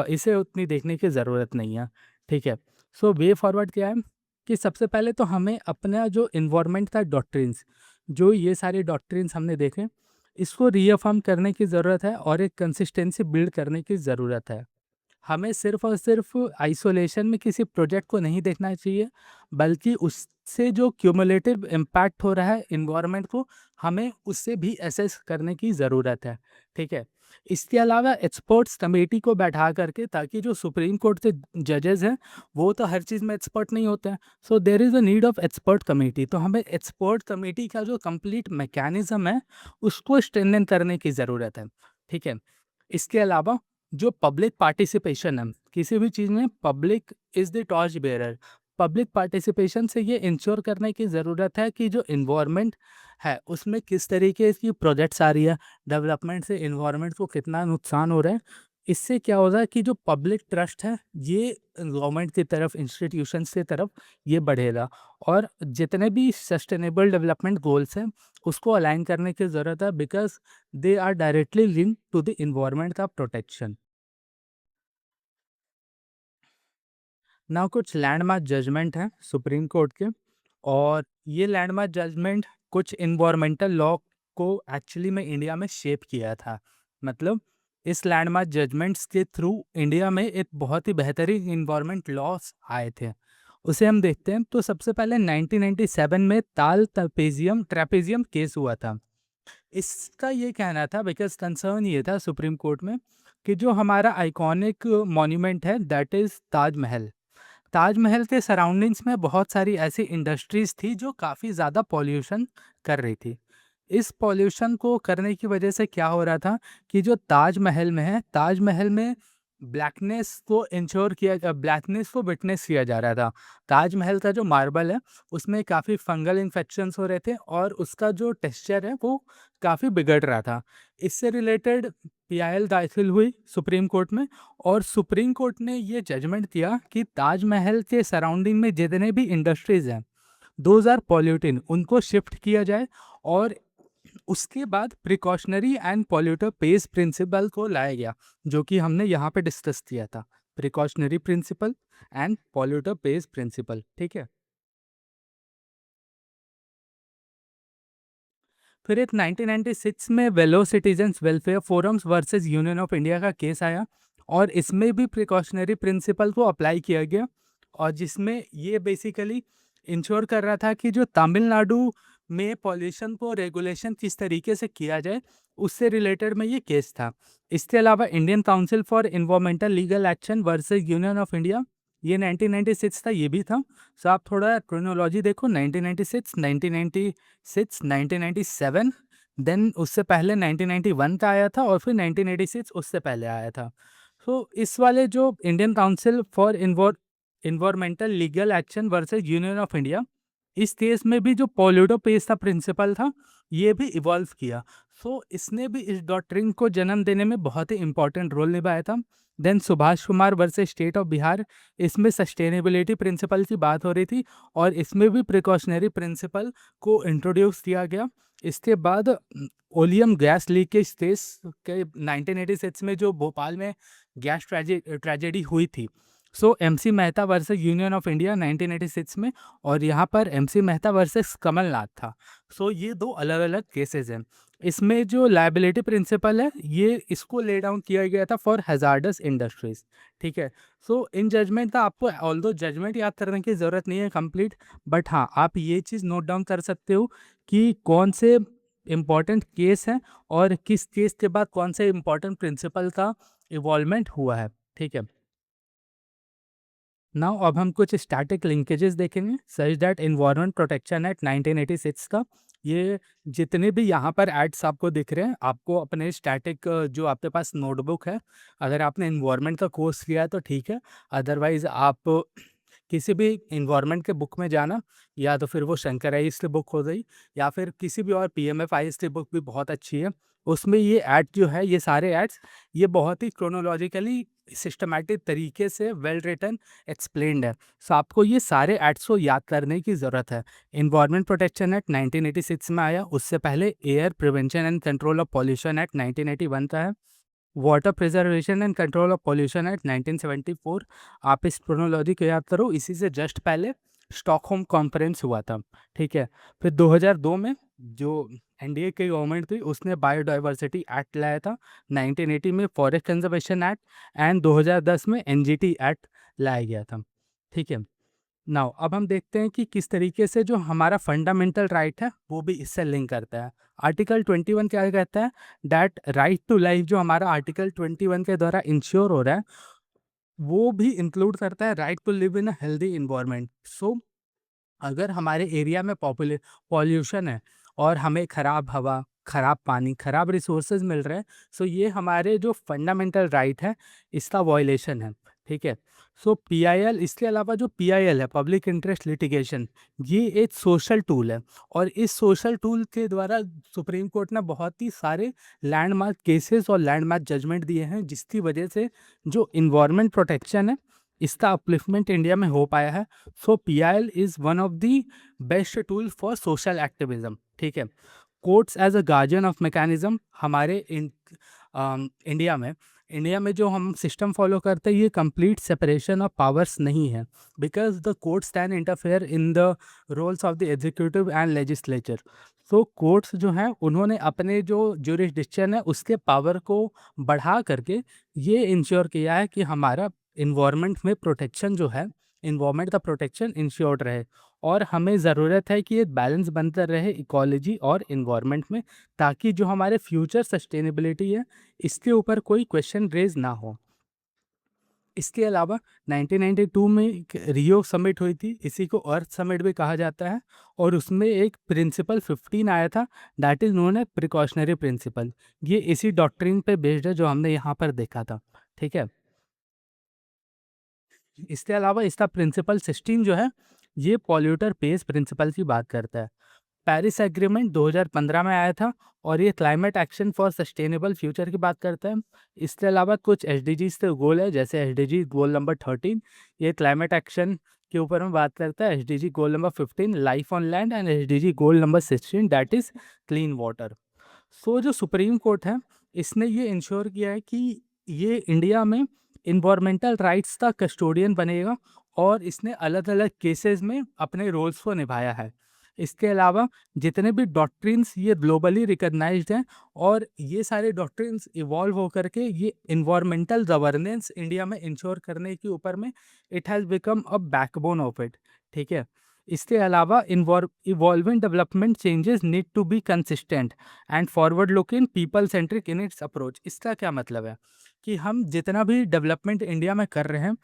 इसे उतनी देखने की ज़रूरत नहीं है, ठीक है? सो वे फॉरवर्ड क्या है कि सबसे पहले तो हमें अपना जो एनवायरनमेंट का डॉक्ट्रिन्स, जो ये सारे डॉक्ट्रिन्स हमने देखे, इसको रीअफ़र्म करने की ज़रूरत है और एक कंसिस्टेंसी बिल्ड करने की ज़रूरत है। हमें सिर्फ़ और सिर्फ़ आइसोलेशन में किसी प्रोजेक्ट को नहीं देखना चाहिए, बल्कि उससे जो क्यूमुलेटिव इम्पैक्ट हो रहा है एनवायरनमेंट को, हमें उससे भी असेस करने की ज़रूरत है, ठीक है? इसके अलावा एक्सपर्ट्स कमेटी को बैठा करके, ताकि जो सुप्रीम कोर्ट के जजेस हैं, वो तो हर चीज़ में एक्सपर्ट नहीं होते हैं। So there is a need of expert committee. तो हमें एक्सपर्ट कमेटी का जो कंप्लीट मैकेनिज़्म है, उसको स्ट्रेंथन करने की ज़रूरत है, ठीक है? इसके अलावा जो पब्लिक पार्टिसिपेशन है, किसी भी चीज़ में public is the torch bearer. Public participation से ये इंश्योर करने की ज़रूरत है कि जो एनवायरनमेंट है, उसमें किस तरीके की प्रोजेक्ट्स आ रही है, डेवलपमेंट से एनवायरनमेंट को कितना नुकसान हो रहा है, इससे क्या होगा कि जो पब्लिक ट्रस्ट है ये गवर्नमेंट की तरफ, इंस्टीट्यूशंस की तरफ ये बढ़ेगा, और जितने भी सस्टेनेबल डेवलपमेंट गोल्स हैं उसको अलाइन करने की ज़रूरत है, because they are directly link to the environment का प्रोटेक्शन। ना कुछ लैंडमार्क जजमेंट हैं सुप्रीम कोर्ट के, और ये लैंडमार्क जजमेंट कुछ इन्वायरमेंटल लॉ को एक्चुअली में इंडिया में शेप किया था। मतलब इस लैंडमार्क जजमेंट्स के थ्रू इंडिया में एक बहुत ही बेहतरीन इन्वायरमेंट लॉस आए थे। उसे हम देखते हैं तो सबसे पहले 1997 में ताल ट्रेपेजियम ट्रेपेजियम केस हुआ था। इसका ये कहना था, बिकॉज कंसर्न ये था सुप्रीम कोर्ट में कि जो हमारा आइकॉनिक मॉन्यूमेंट है दैट इज़ ताजमहल, ताजमहल के सराउंडिंग्स में बहुत सारी ऐसी इंडस्ट्रीज थी जो काफ़ी ज़्यादा पॉल्यूशन कर रही थी। इस पॉल्यूशन को करने की वजह से क्या हो रहा था कि जो ताजमहल में है, ताजमहल में ब्लैकनेस को विटनेस किया जा रहा था। ताजमहल का जो मार्बल है उसमें काफ़ी फंगल इन्फेक्शंस हो रहे थे, और उसका जो टेक्सचर है वो काफ़ी बिगड़ रहा था। इससे रिलेटेड पीआईएल दाखिल हुई सुप्रीम कोर्ट में, और सुप्रीम कोर्ट ने ये जजमेंट दिया कि ताजमहल के सराउंडिंग में जितने भी इंडस्ट्रीज हैं, दोज आर पॉल्यूटिंग, उनको शिफ्ट किया जाए। और उसके बाद precautionary and polluter pays principle को लाया गया, जो कि हमने यहाँ पे डिस्कस किया था, precautionary principle and polluter pays principle. ठीक है। फिर एक 1996 में Vellore citizens welfare forums versus union of India का केस आया, और इसमें भी प्रिकॉशनरी प्रिंसिपल को अप्लाई किया गया, और जिसमें ये बेसिकली इंश्योर कर रहा था कि जो तमिलनाडु में पॉल्यूशन को रेगुलेशन किस तरीके से किया जाए, उससे रिलेटेड में ये केस था। इसके अलावा Indian council for environmental legal action versus union of India, ये 1996 था, ये भी था। सो आप थोड़ा क्रोनोलॉजी देखो, 1996, 1996, 1997, देन उससे पहले 1991 का आया था, और फिर 1986 उससे पहले आया था। सो इस वाले जो Indian council for environmental legal action versus union of India, इस केस में भी जो पॉल्यूटो पेस का प्रिंसिपल था ये भी इवॉल्व किया। सो इसने भी इस डॉक्ट्रिन को जन्म देने में बहुत ही इंपॉर्टेंट रोल निभाया था। Then Subhash Kumar versus state of Bihar, इसमें सस्टेनेबिलिटी प्रिंसिपल की बात हो रही थी, और इसमें भी प्रिकॉशनरी प्रिंसिपल को इंट्रोड्यूस किया गया। इसके बाद ओलियम गैस लीकेज केस के 1986 में जो भोपाल में गैस ट्रेजेडी हुई थी, सो MC Mehta versus union of India 1986 में, और यहाँ पर एमसी मेहता वर्सेस कमलनाथ था। सो ये दो अलग अलग केसेस हैं। इसमें जो लायबिलिटी प्रिंसिपल है ये इसको ले डाउन किया गया था फॉर हैजार्डस इंडस्ट्रीज। ठीक है। सो इन जजमेंट का आपको ऑल्दो जजमेंट याद करने की ज़रूरत नहीं है कंप्लीट, बट हाँ आप ये चीज़ नोट डाउन कर सकते हो कि कौन से इम्पॉर्टेंट केस हैं, और किस केस के बाद कौन से इम्पॉर्टेंट प्रिंसिपल का इवॉल्वमेंट हुआ है। ठीक है। नाउ अब हम कुछ स्टैटिक लिंकेजेस देखेंगे, such that environment protection act 1986 का, ये जितने भी यहाँ पर एड्स आपको दिख रहे हैं, आपको अपने स्टैटिक जो आपके पास नोटबुक है, अगर आपने एनवायरनमेंट का कोर्स किया है तो ठीक है, अदरवाइज आप किसी भी इन्वायरमेंट के बुक में जाना, या तो फिर वो शंकर आइस की बुक हो गई, या फिर किसी भी और पीएमएफ आइस की बुक भी बहुत अच्छी है। उसमें ये ऐड जो है, ये सारे एड्स ये बहुत ही क्रोनोलॉजिकली सिस्टमैटिक तरीके से वेल रिटन एक्सप्लेन्ड है। सो आपको ये सारे एड्स को याद करने की ज़रूरत है। इन्वायरमेंट प्रोटेक्शन एक्ट 1986 में आया, उससे पहले air prevention and control of pollution act 1981 का है। Water preservation and control of pollution act 1974। आप इस क्रोनोलॉजी को याद करो, इसी से जस्ट पहले स्टॉकहोम कॉन्फ्रेंस हुआ था। ठीक है। फिर 2002 में जो एनडीए की गवर्नमेंट थी उसने बायोडाइवर्सिटी एक्ट लाया था, 1980 में फॉरेस्ट कंजर्वेशन एक्ट, एंड 2010 में एनजीटी एक्ट लाया गया था। ठीक है। नाउ अब हम देखते हैं कि किस तरीके से जो हमारा फंडामेंटल राइट है वो भी इससे लिंक करता है। आर्टिकल 21 क्या कहता है, दैट राइट टू लाइफ जो हमारा आर्टिकल 21 के द्वारा इंश्योर हो रहा है, वो भी इंक्लूड करता है right to live in a healthy environment. So अगर हमारे एरिया में पॉल्यूशन है, और हमें खराब हवा, खराब पानी, खराब रिसोर्सेज मिल रहे हैं, सो ये हमारे जो फंडामेंटल राइट है इसका वॉयलेशन है। ठीक है। सो पीआईएल, इसके अलावा जो पीआईएल है, पब्लिक इंटरेस्ट लिटिगेशन, ये एक सोशल टूल है और इस सोशल टूल के द्वारा सुप्रीम कोर्ट ने बहुत ही सारे लैंडमार्क केसेस और लैंडमार्क जजमेंट दिए हैं, जिसकी वजह से जो इन्वायरमेंट प्रोटेक्शन है, इसका अपलिफ्टमेंट इंडिया में हो पाया है। So PIL is one of the best tool for social activism. ठीक है, courts as a guardian of mechanism, हमारे इंडिया में जो हम सिस्टम फॉलो करते हैं, ये कंप्लीट सेपरेशन ऑफ पावर्स नहीं है, because the courts can interfere in the roles of the executive and legislature. तो कोर्ट्स जो हैं, उन्होंने अपने जो ज्यूरिसडिक्शन है उसके पावर को बढ़ा करके ये इंश्योर किया है कि हमारा इन्वायरमेंट में प्रोटेक्शन जो है, इन्वायरमेंट का प्रोटेक्शन इंश्योर्ड रहे। और हमें ज़रूरत है कि एक बैलेंस बनता रहे इकोलॉजी और इन्वायरमेंट में, ताकि जो हमारे फ्यूचर सस्टेनेबिलिटी है, इसके ऊपर कोई क्वेश्चन रेज ना हो। इसके अलावा 1992 में एक रियो समिट हुई थी, इसी को अर्थ समिट भी कहा जाता है, और उसमें एक प्रिंसिपल 15 आया था, that is known as precautionary principle. ये इसी डॉक्ट्रिन पे बेस्ड है जो हमने यहाँ पर देखा था। ठीक है, इसके अलावा इसका प्रिंसिपल 16 जो है, ये पॉल्यूटर पेज प्रिंसिपल की बात करता है। पेरिस एग्रीमेंट 2015 में आया था और ये climate action for sustainable future की बात करता है। इसके अलावा कुछ एसडीजीज के गोल है, जैसे एसडीजी गोल नंबर 13, ये क्लाइमेट एक्शन के ऊपर में बात करता है। SDG goal number 15 life on land, and SDG goal number 16 that is clean water. So जो सुप्रीम कोर्ट है, इसने ये इंश्योर किया है कि ये इंडिया में इन्वायरमेंटल राइट्स का कस्टोडियन बनेगा, और इसने अलग अलग केसेस में अपने रोल्स को निभाया है। इसके अलावा जितने भी डॉक्ट्रिन्स ये ग्लोबली रिकग्नाइज्ड हैं, और ये सारे डॉक्ट्रिन्स इवॉल्व होकर के ये इन्वायरमेंटल गवर्नेंस इंडिया में इंश्योर करने के ऊपर में it has become a backbone of it. ठीक है, इसके अलावा evolving development changes need to be consistent and forward looking people centric in its approach. इसका क्या मतलब है कि हम जितना भी डेवलपमेंट इंडिया में कर रहे हैं,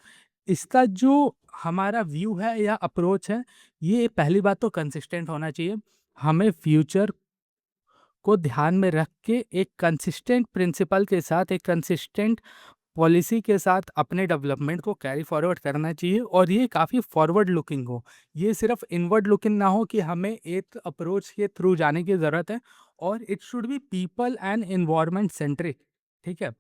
इसका जो हमारा व्यू है या अप्रोच है, ये पहली बात तो कंसिस्टेंट होना चाहिए। हमें फ्यूचर को ध्यान में रख के एक कंसिस्टेंट प्रिंसिपल के साथ, एक कंसिस्टेंट पॉलिसी के साथ अपने डेवलपमेंट को कैरी फॉरवर्ड करना चाहिए, और ये काफ़ी फॉरवर्ड लुकिंग हो। ये सिर्फ इनवर्ड लुकिंग ना हो कि हमें एक अप्रोच के थ्रू जाने की ज़रूरत है, और it should be people and environment centric. ठीक है,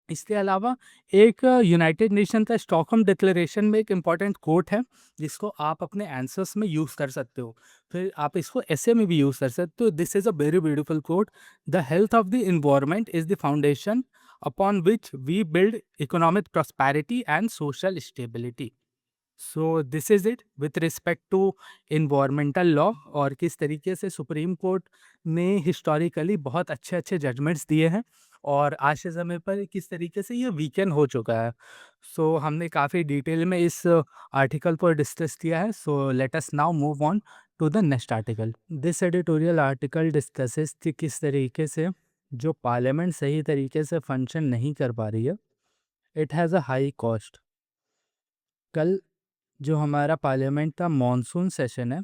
इसके अलावा एक यूनाइटेड नेशन का स्टॉकहोम डिक्लेरेशन में एक इम्पॉर्टेंट कोट है, जिसको आप अपने आंसर्स में यूज़ कर सकते हो, फिर आप इसको ऐसे में भी यूज़ कर सकते हो। This is a very beautiful quote, the health of the environment is the foundation upon which we build economic prosperity and social stability. So this is it with respect to environmental law, और किस तरीके से supreme court ने historically बहुत अच्छे अच्छे judgements दिए हैं, और आज के समय पर किस तरीके से ये वीकेंड हो चुका है। सो हमने काफ़ी डिटेल में इस आर्टिकल पर डिस्कस किया है। So let us now move on to the next article. This editorial article discusses कि किस तरीके से जो पार्लियामेंट सही तरीके से फंक्शन नहीं कर पा रही है, it has a high cost. कल जो हमारा पार्लियामेंट का मॉनसून सेशन है,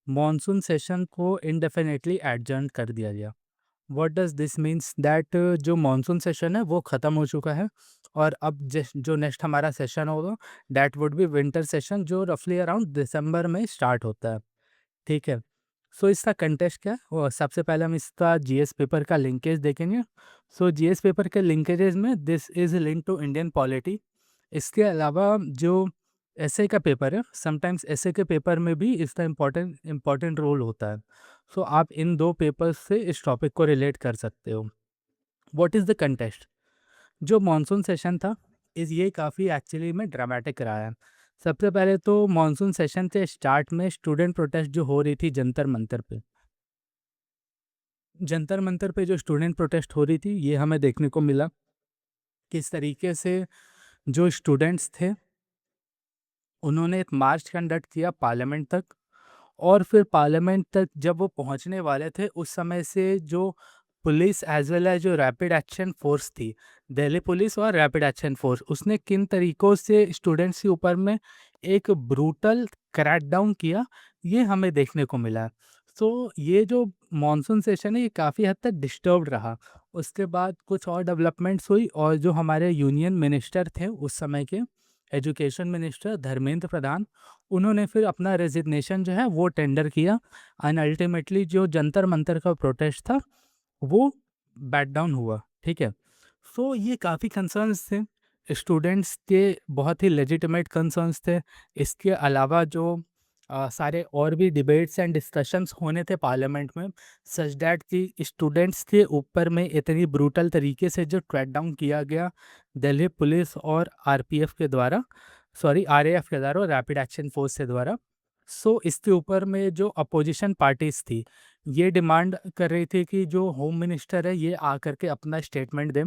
मॉनसून सेशन को इंडेफिनेटली एडजर्न कर दिया गया। What does this means that जो मॉनसून सेशन है वो ख़त्म हो चुका है, और अब जो नेक्स्ट हमारा सेशन होगा, that would be winter session, जो रफली अराउंड दिसंबर में स्टार्ट होता है। ठीक है, सो इसका कंटेस्ट क्या है, वो सबसे पहले हम इसका जीएस पेपर का लिंकेज देखेंगे। सो जीएस पेपर के लिंकेजेस में this is link to Indian polity. इसके अलावा जो एसए का पेपर है, समटाइम्स एसए के पेपर में भी इसका इम्पोर्टेंट रोल होता है। सो आप इन दो पेपर्स से इस टॉपिक को रिलेट कर सकते हो। What is the contest? जो मॉनसून सेशन था, इस ये काफ़ी एक्चुअली में ड्रामेटिक रहा है। सबसे पहले तो मॉनसून सेशन के स्टार्ट में स्टूडेंट प्रोटेस्ट जो हो रही थी जंतर मंतर पे, जंतर मंतर पे जो स्टूडेंट प्रोटेस्ट हो रही थी, ये हमें देखने को मिला किस तरीके से जो स्टूडेंट्स थे, उन्होंने एक मार्च कंडक्ट किया पार्लियामेंट तक, और फिर पार्लियामेंट तक जब वो पहुंचने वाले थे, उस समय से जो पुलिस एज वेल एज जो रैपिड एक्शन फोर्स थी, दिल्ली पुलिस और रैपिड एक्शन फोर्स, उसने किन तरीक़ों से स्टूडेंट्स के ऊपर में एक ब्रूटल क्रैकडाउन किया, ये हमें देखने को मिला। तो ये जो मॉनसून सेशन है, ये काफ़ी हद तक डिस्टर्ब्ड रहा। उसके बाद कुछ और डेवलपमेंट्स हुई, और जो हमारे यूनियन मिनिस्टर थे उस समय के, एजुकेशन मिनिस्टर धर्मेंद्र प्रधान, उन्होंने फिर अपना रेजिग्नेशन जो है वो टेंडर किया एंड अल्टीमेटली जो जंतर मंतर का प्रोटेस्ट था वो बैक डाउन हुआ। ठीक है, सो ये काफ़ी कंसर्न्स थे, स्टूडेंट्स के बहुत ही लेजिटिमेट कंसर्न्स थे। इसके अलावा जो सारे और भी डिबेट्स एंड डिस्कशंस होने थे पार्लियामेंट में, सच दैट कि स्टूडेंट्स के ऊपर में इतनी ब्रूटल तरीके से जो क्रैकडाउन किया गया दिल्ली पुलिस और आरपीएफ के द्वारा, सॉरी आरएएफ के द्वारा और रैपिड एक्शन फोर्स के द्वारा। सो इसके ऊपर में जो अपोजिशन पार्टीज थी ये डिमांड कर रही थी कि जो होम मिनिस्टर है ये आकर के अपना स्टेटमेंट दें।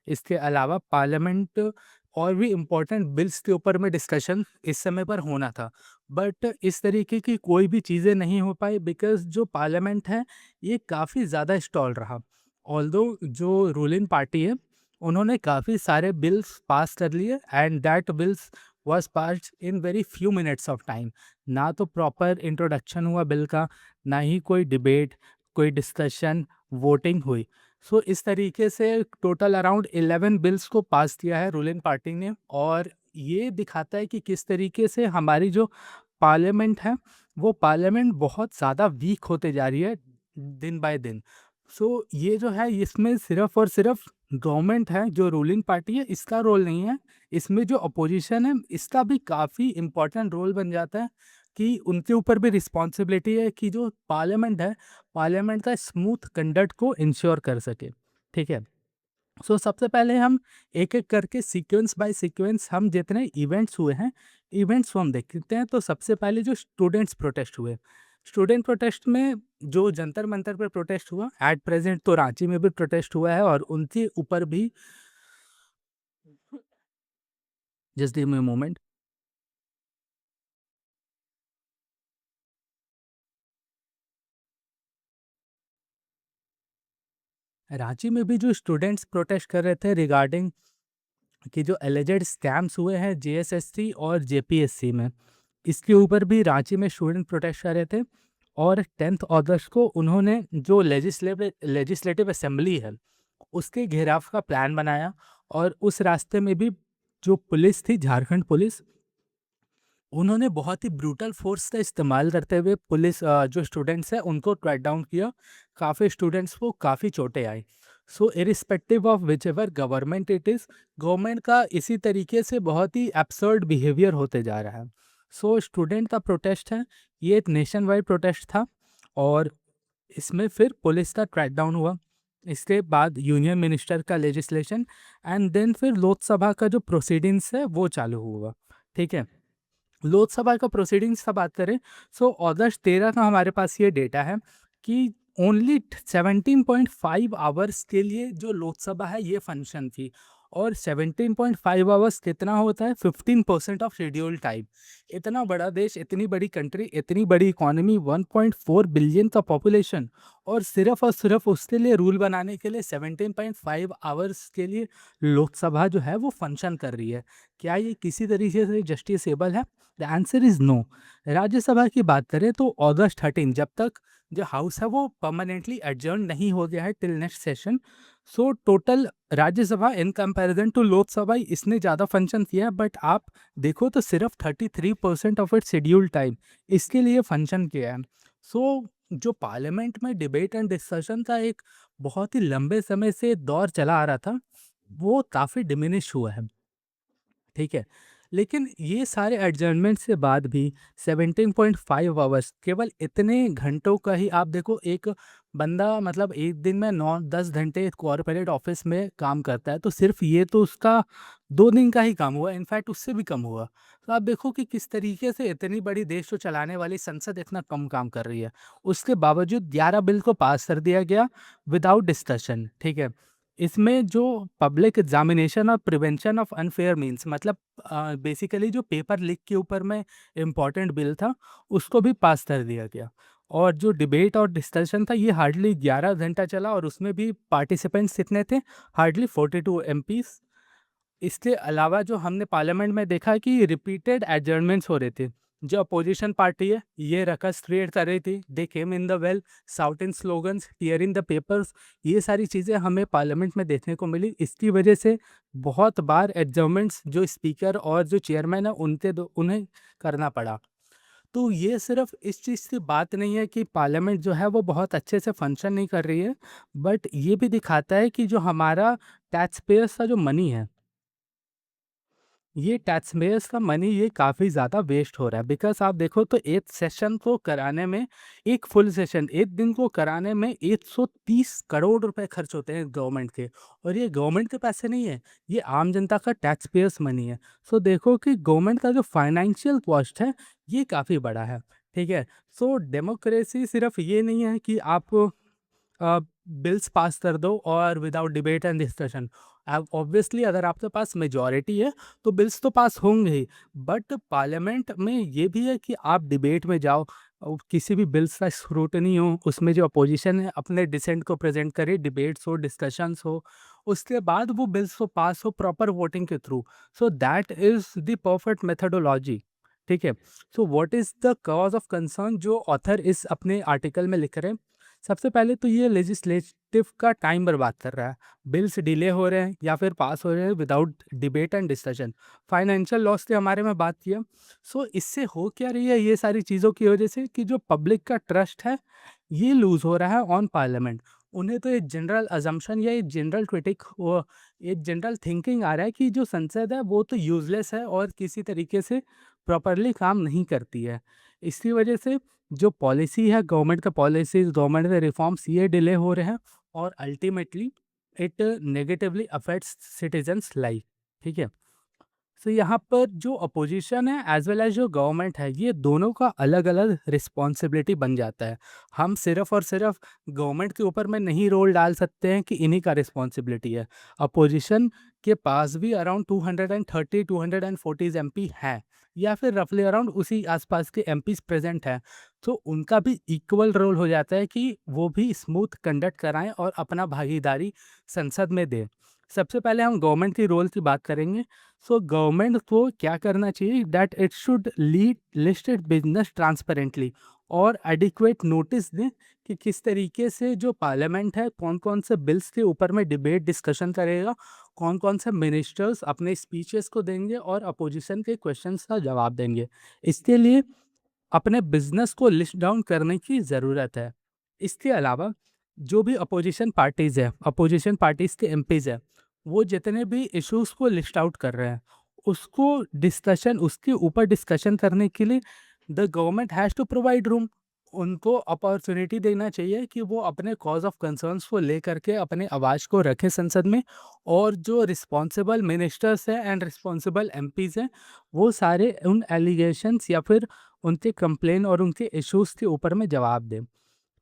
इसके अलावा पार्लियामेंट और भी इम्पोर्टेंट बिल्स के ऊपर में डिस्कशन इस समय पर होना था, बट इस तरीके की कोई भी चीज़ें नहीं हो पाई बिकॉज जो पार्लियामेंट है ये काफ़ी ज़्यादा स्टॉल रहा। ऑल्दो जो रूलिंग पार्टी है उन्होंने काफ़ी सारे बिल्स पास कर लिए and that bills was passed in very few minutes of time. ना तो प्रॉपर इंट्रोडक्शन हुआ बिल का, ना ही कोई डिबेट, कोई डिस्कशन, वोटिंग हुई। सो इस तरीके से टोटल अराउंड 11 बिल्स को पास किया है रूलिंग पार्टी ने, और ये दिखाता है कि किस तरीके से हमारी जो पार्लियामेंट है वो पार्लियामेंट बहुत ज़्यादा वीक होते जा रही है दिन बाय दिन। सो ये जो है इसमें सिर्फ और सिर्फ गवर्नमेंट है जो रूलिंग पार्टी है इसका रोल नहीं है, इसमें जो अपोजिशन है इसका भी काफ़ी इम्पोर्टेंट रोल बन जाता है कि उनके ऊपर भी रिस्पॉन्सिबिलिटी है कि जो पार्लियामेंट है, पार्लियामेंट का स्मूथ कंडक्ट को इंश्योर कर सके। ठीक है, सो सबसे पहले हम एक एक करके सीक्वेंस बाय सीक्वेंस हम जितने इवेंट्स हुए हैं इवेंट्स को हम देखते हैं। तो सबसे पहले जो स्टूडेंट्स प्रोटेस्ट हुए, स्टूडेंट प्रोटेस्ट में जो जंतर मंतर पर प्रोटेस्ट हुआ, एट प्रेजेंट तो रांची में भी प्रोटेस्ट हुआ है और उनके ऊपर भी, just give me moment, Ranchi में भी जो स्टूडेंट्स प्रोटेस्ट कर रहे थे रिगार्डिंग कि जो एलिजेड स्कैम्स हुए हैं जेएसएससी और जेपीएससी में, इसके ऊपर भी रांची में स्टूडेंट प्रोटेस्ट कर रहे थे। और 10 अगस्त को उन्होंने जो लेजिस्लेटिव असेंबली है उसके घेराव का प्लान बनाया, और उस रास्ते में भी जो पुलिस थी झारखंड पुलिस, उन्होंने बहुत ही ब्रूटल फोर्स का इस्तेमाल करते हुए पुलिस जो स्टूडेंट्स हैं उनको ट्रैक डाउन किया। काफ़ी स्टूडेंट्स को काफ़ी चोटें आई। So irrespective of which ever government it is, government का इसी तरीके से बहुत ही एब्सर्ड बिहेवियर होते जा रहा है। सो स्टूडेंट का प्रोटेस्ट है, ये एक नेशन वाइड प्रोटेस्ट था, और इसमें फिर पुलिस का ट्रैक डाउन हुआ। इसके बाद यूनियन मिनिस्टर का लेजिस्लेशन एंड देन फिर लोकसभा का जो प्रोसीडिंग्स है वो चालू हुआ। ठीक है, लोकसभा का प्रोसीडिंग्स का बात करें, सो अगस्त 13 का हमारे पास ये डेटा है कि ओनली 17.5 आवर्स के लिए जो लोकसभा है ये फंक्शन थी, और 17.5 आवर्स कितना होता है, 15% ऑफ शेड्यूल टाइम। इतना बड़ा देश, इतनी बड़ी कंट्री, इतनी बड़ी इकोनॉमी, 1.4 बिलियन का पॉपुलेशन, और सिर्फ उसके लिए रूल बनाने के लिए 17.5 आवर्स के लिए लोकसभा जो है वो फंक्शन कर रही है। क्या ये किसी तरीके से जस्टिसेबल है? The answer is no. Rajya Sabha की बात करें तो अगस्त 13, जब तक जो हाउस है वो परमानेंटली एडजर्न नहीं हो गया है till next session, so total Rajya Sabha in comparison to Lok Sabha इसने ज़्यादा फंक्शन किया है, बट आप देखो तो सिर्फ 33% ऑफ इट्स शेड्यूल टाइम इसके लिए फंक्शन किया है। सो जो पार्लियामेंट में डिबेट एंड डिस्कशन का एक बहुत ही लंबे समय से दौर चला आ रहा था वो काफ़ी डिमिनिश हुआ है। ठीक है, लेकिन ये सारे एडजर्नमेंट से बाद भी 17.5 आवर्स, केवल इतने घंटों का ही आप देखो, एक बंदा मतलब एक दिन में 9-10 घंटे कॉर्पोरेट ऑफिस में काम करता है, तो सिर्फ ये तो उसका 2 दिन का ही काम हुआ, इनफैक्ट उससे भी कम हुआ। तो आप देखो कि किस तरीके से इतनी बड़ी देश को चलाने वाली संसद इतना कम काम कर रही है। उसके बावजूद 11 बिल को पास कर दिया गया विदाउट डिस्कशन। ठीक है, इसमें जो पब्लिक एग्जामिनेशन और प्रिवेंशन ऑफ अनफेयर मीन्स, मतलब बेसिकली जो पेपर लीक के ऊपर में इम्पॉर्टेंट बिल था उसको भी पास कर दिया गया। और जो डिबेट और डिस्कशन था ये हार्डली 11 घंटा चला, और उसमें भी पार्टिसिपेंट्स कितने थे, हार्डली 42 एमपीस। इसके अलावा जो हमने पार्लियामेंट में देखा कि रिपीटेड एडजर्नमेंट्स हो रहे थे, जो अपोजिशन पार्टी है ये रकस क्रिएट कर रही थी, they came in the well, shouting slogans, tearing the papers, ये सारी चीज़ें हमें पार्लियामेंट में देखने को मिली। इसकी वजह से बहुत बार एडजर्नमेंट्स जो स्पीकर और जो चेयरमैन है उन्हें करना पड़ा। तो ये सिर्फ इस चीज़ की बात नहीं है कि पार्लियामेंट जो है वो बहुत अच्छे से फंक्शन नहीं कर रही है, बट ये भी दिखाता है कि जो हमारा टैक्स पेयर्स का जो मनी है, ये टैक्स पेयर्स का मनी ये काफ़ी ज़्यादा वेस्ट हो रहा है। बिकॉज़ आप देखो तो एक सेशन को कराने में, एक फुल सेशन 1 दिन को कराने में 130 करोड़ रुपए खर्च होते हैं गवर्नमेंट के, और ये गवर्नमेंट के पैसे नहीं है, ये आम जनता का टैक्स पेयर्स मनी है। सो देखो कि गवर्नमेंट का जो फाइनेंशियल कॉस्ट है, ये काफ़ी बड़ा है, ठीक है? सो डेमोक्रेसी सिर्फ़ ये नहीं है कि आप बिल्स पास कर दो और विदाउट डिबेट एंड डिस्कशन। अब ऑब्वियसली अगर आपके पास मेजॉरिटी है तो बिल्स तो पास होंगे ही, बट पार्लियामेंट में ये भी है कि आप डिबेट में जाओ, किसी भी बिल्स का स्क्रूटनी हो, उसमें जो अपोजिशन है अपने डिसेंट को प्रेजेंट करे, डिबेट्स हो, डिस्कशंस हो, उसके बाद वो बिल्स को पास हो प्रॉपर वोटिंग के through. So that is the perfect methodology, ठीक है? So what is the cause of concern जो ऑथर इस अपने आर्टिकल में लिख रहे हैं? सबसे पहले तो ये लेजिस्लेटिव का टाइम बर्बाद कर रहा है। बिल्स डिले हो रहे हैं या फिर पास हो रहे हैं without debate and discussion. Financial loss के हमारे में बात किया। सो इससे हो क्या रही है ये सारी चीज़ों की वजह से कि जो पब्लिक का ट्रस्ट है ये लूज़ हो रहा है ऑन पार्लियामेंट। उन्हें तो एक जनरल अजम्पशन या एक जनरल क्रिटिक वो एक जनरल थिंकिंग आ रहा है कि जो संसद है वो तो यूज़लेस है और किसी तरीके से प्रॉपरली काम नहीं करती है। इसी वजह से जो पॉलिसी है, गवर्नमेंट का पॉलिसीज़, गवर्नमेंट के रिफॉर्म्स ये डिले हो रहे हैं और ultimately it negatively affects citizens life, ठीक है? सो यहाँ पर जो अपोजिशन है एज वेल एज जो गवर्नमेंट है, ये दोनों का अलग अलग रिस्पॉन्सिबिलिटी बन जाता है। हम सिर्फ और सिर्फ गवर्नमेंट के ऊपर में नहीं रोल डाल सकते हैं कि इन्हीं का रिस्पॉन्सिबिलिटी है। अपोजिशन के पास भी अराउंड 230 240 एमपी हैं, या फिर रफली अराउंड उसी आसपास के एमपीज प्रेजेंट हैं। तो उनका भी इक्वल रोल हो जाता है कि वो भी स्मूथ कंडक्ट कराएं और अपना भागीदारी संसद में दें। सबसे पहले हम गवर्नमेंट की रोल की बात करेंगे। सो गवर्नमेंट को क्या करना चाहिए that it should lead listed business transparently, और एडिक्वेट नोटिस दें कि किस तरीके से जो पार्लियामेंट है कौन कौन से बिल्स के ऊपर में डिबेट डिस्कशन करेगा, कौन कौन से मिनिस्टर्स अपने स्पीचेस को देंगे और अपोजिशन के क्वेश्चंस का जवाब देंगे। इसके लिए अपने बिजनेस को लिस्ट डाउन करने की ज़रूरत है। इसके अलावा जो भी अपोजिशन पार्टीज़ है, अपोजिशन पार्टीज़ के एमपीज़ हैं, वो जितने भी इश्यूज़ को लिस्ट आउट कर रहे हैं, उसको डिस्कशन उसके ऊपर डिस्कशन करने के लिए the government has to provide room. उनको अपॉर्चुनिटी देना चाहिए कि वो अपने कॉज़ ऑफ कंसर्न्स को लेकर के अपने आवाज़ को रखें संसद में, और जो रिस्पॉन्सिबल मिनिस्टर्स हैं एंड रिस्पॉन्सिबल एमपीज़ हैं, वो सारे उन एलिगेशंस या फिर उनके कंप्लेन और उनके इश्यूज़ के ऊपर में जवाब दें,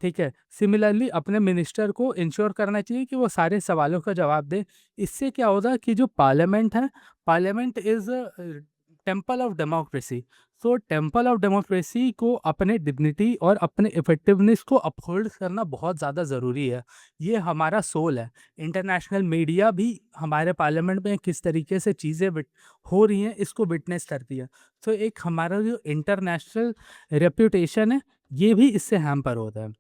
ठीक है? सिमिलरली अपने मिनिस्टर को इंश्योर करना चाहिए कि वो सारे सवालों का जवाब दें। इससे क्या होगा कि जो पार्लियामेंट है, parliament is a temple of democracy. So temple of democracy को अपने डिग्निटी और अपने इफेक्टिवनेस को अपहोल्ड करना बहुत ज़्यादा ज़रूरी है। ये हमारा सोल है। इंटरनेशनल मीडिया भी हमारे पार्लियामेंट में किस तरीके से चीज़ें हो रही हैं इसको विटनेस करती है। तो एक हमारा जो इंटरनेशनल रेप्यूटेशन है, ये भी इससे हैम्पर होता है।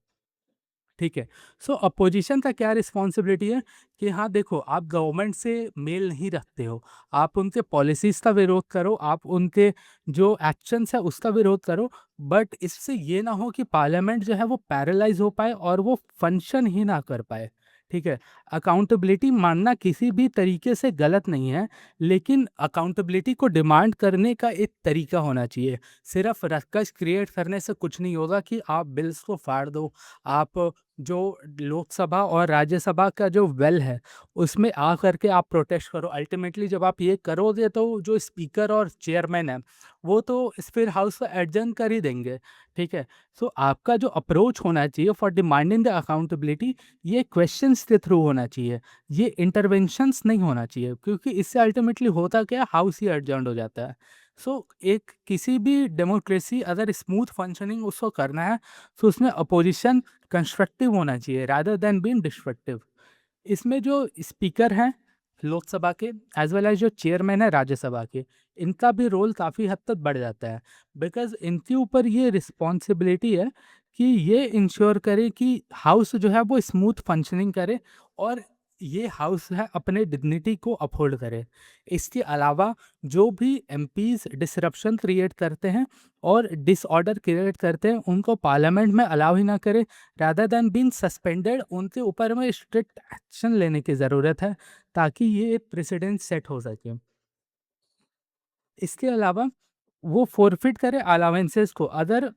ठीक है। सो अपोजिशन का क्या रिस्पॉन्सिबिलिटी है कि हाँ देखो, आप गवर्नमेंट से मेल नहीं रखते हो, आप उनके पॉलिसीज़ का विरोध करो, आप उनके जो एक्शंस है उसका विरोध करो, बट इससे ये ना हो कि पार्लियामेंट जो है वो पैरालाइज़ हो पाए और वो फंक्शन ही ना कर पाए, ठीक है? अकाउंटेबिलिटी मानना किसी भी तरीके से गलत नहीं है, लेकिन अकाउंटेबिलिटी को डिमांड करने का एक तरीका होना चाहिए। सिर्फ़ रक्कस क्रिएट करने से कुछ नहीं होगा कि आप बिल्स को फाड़ दो, आप जो लोकसभा और राज्यसभा का जो वेल है, उसमें आ करके आप प्रोटेस्ट करो। अल्टीमेटली जब आप ये करोगे तो जो स्पीकर और चेयरमैन है, वो तो इस फिर हाउस को एडजर्न कर ही देंगे, ठीक है? सो आपका जो अप्रोच होना चाहिए फॉर डिमांडिंग द अकाउंटेबिलिटी, ये क्वेश्चंस के थ्रू होना चाहिए, ये इंटरवेंशंस नहीं होना चाहिए, क्योंकि इससे अल्टीमेटली होता क्या है, हाउस ही एडजर्न्ड हो जाता है। सो एक किसी भी डेमोक्रेसी अगर स्मूथ फंक्शनिंग उसको करना है, तो उसमें अपोजिशन कंस्ट्रक्टिव होना चाहिए रादर देन बीइंग डिस्ट्रक्टिव। इसमें जो स्पीकर हैं, लोकसभा के एज वेल एज जो चेयरमैन है राज्यसभा के, इनका भी रोल काफ़ी हद तक बढ़ जाता है, बिकॉज इनके ऊपर ये रिस्पॉन्सिबिलिटी है कि ये इंश्योर करे कि हाउस जो है वो स्मूथ फंक्शनिंग करे और ये हाउस है अपने डिग्निटी को अपहोल्ड करे। इसके अलावा जो भी एमपीज डिसरप्शन क्रिएट करते हैं और डिसऑर्डर क्रिएट करते हैं उनको पार्लियामेंट में अलाउ ही ना करे, रादर देन बीन सस्पेंडेड उनके ऊपर में स्ट्रिक्ट एक्शन लेने की ज़रूरत है ताकि ये प्रेसिडेंट सेट हो सके। इसके अलावा वो फ़ोरफ़िट करे अलाउंसेस को, अगर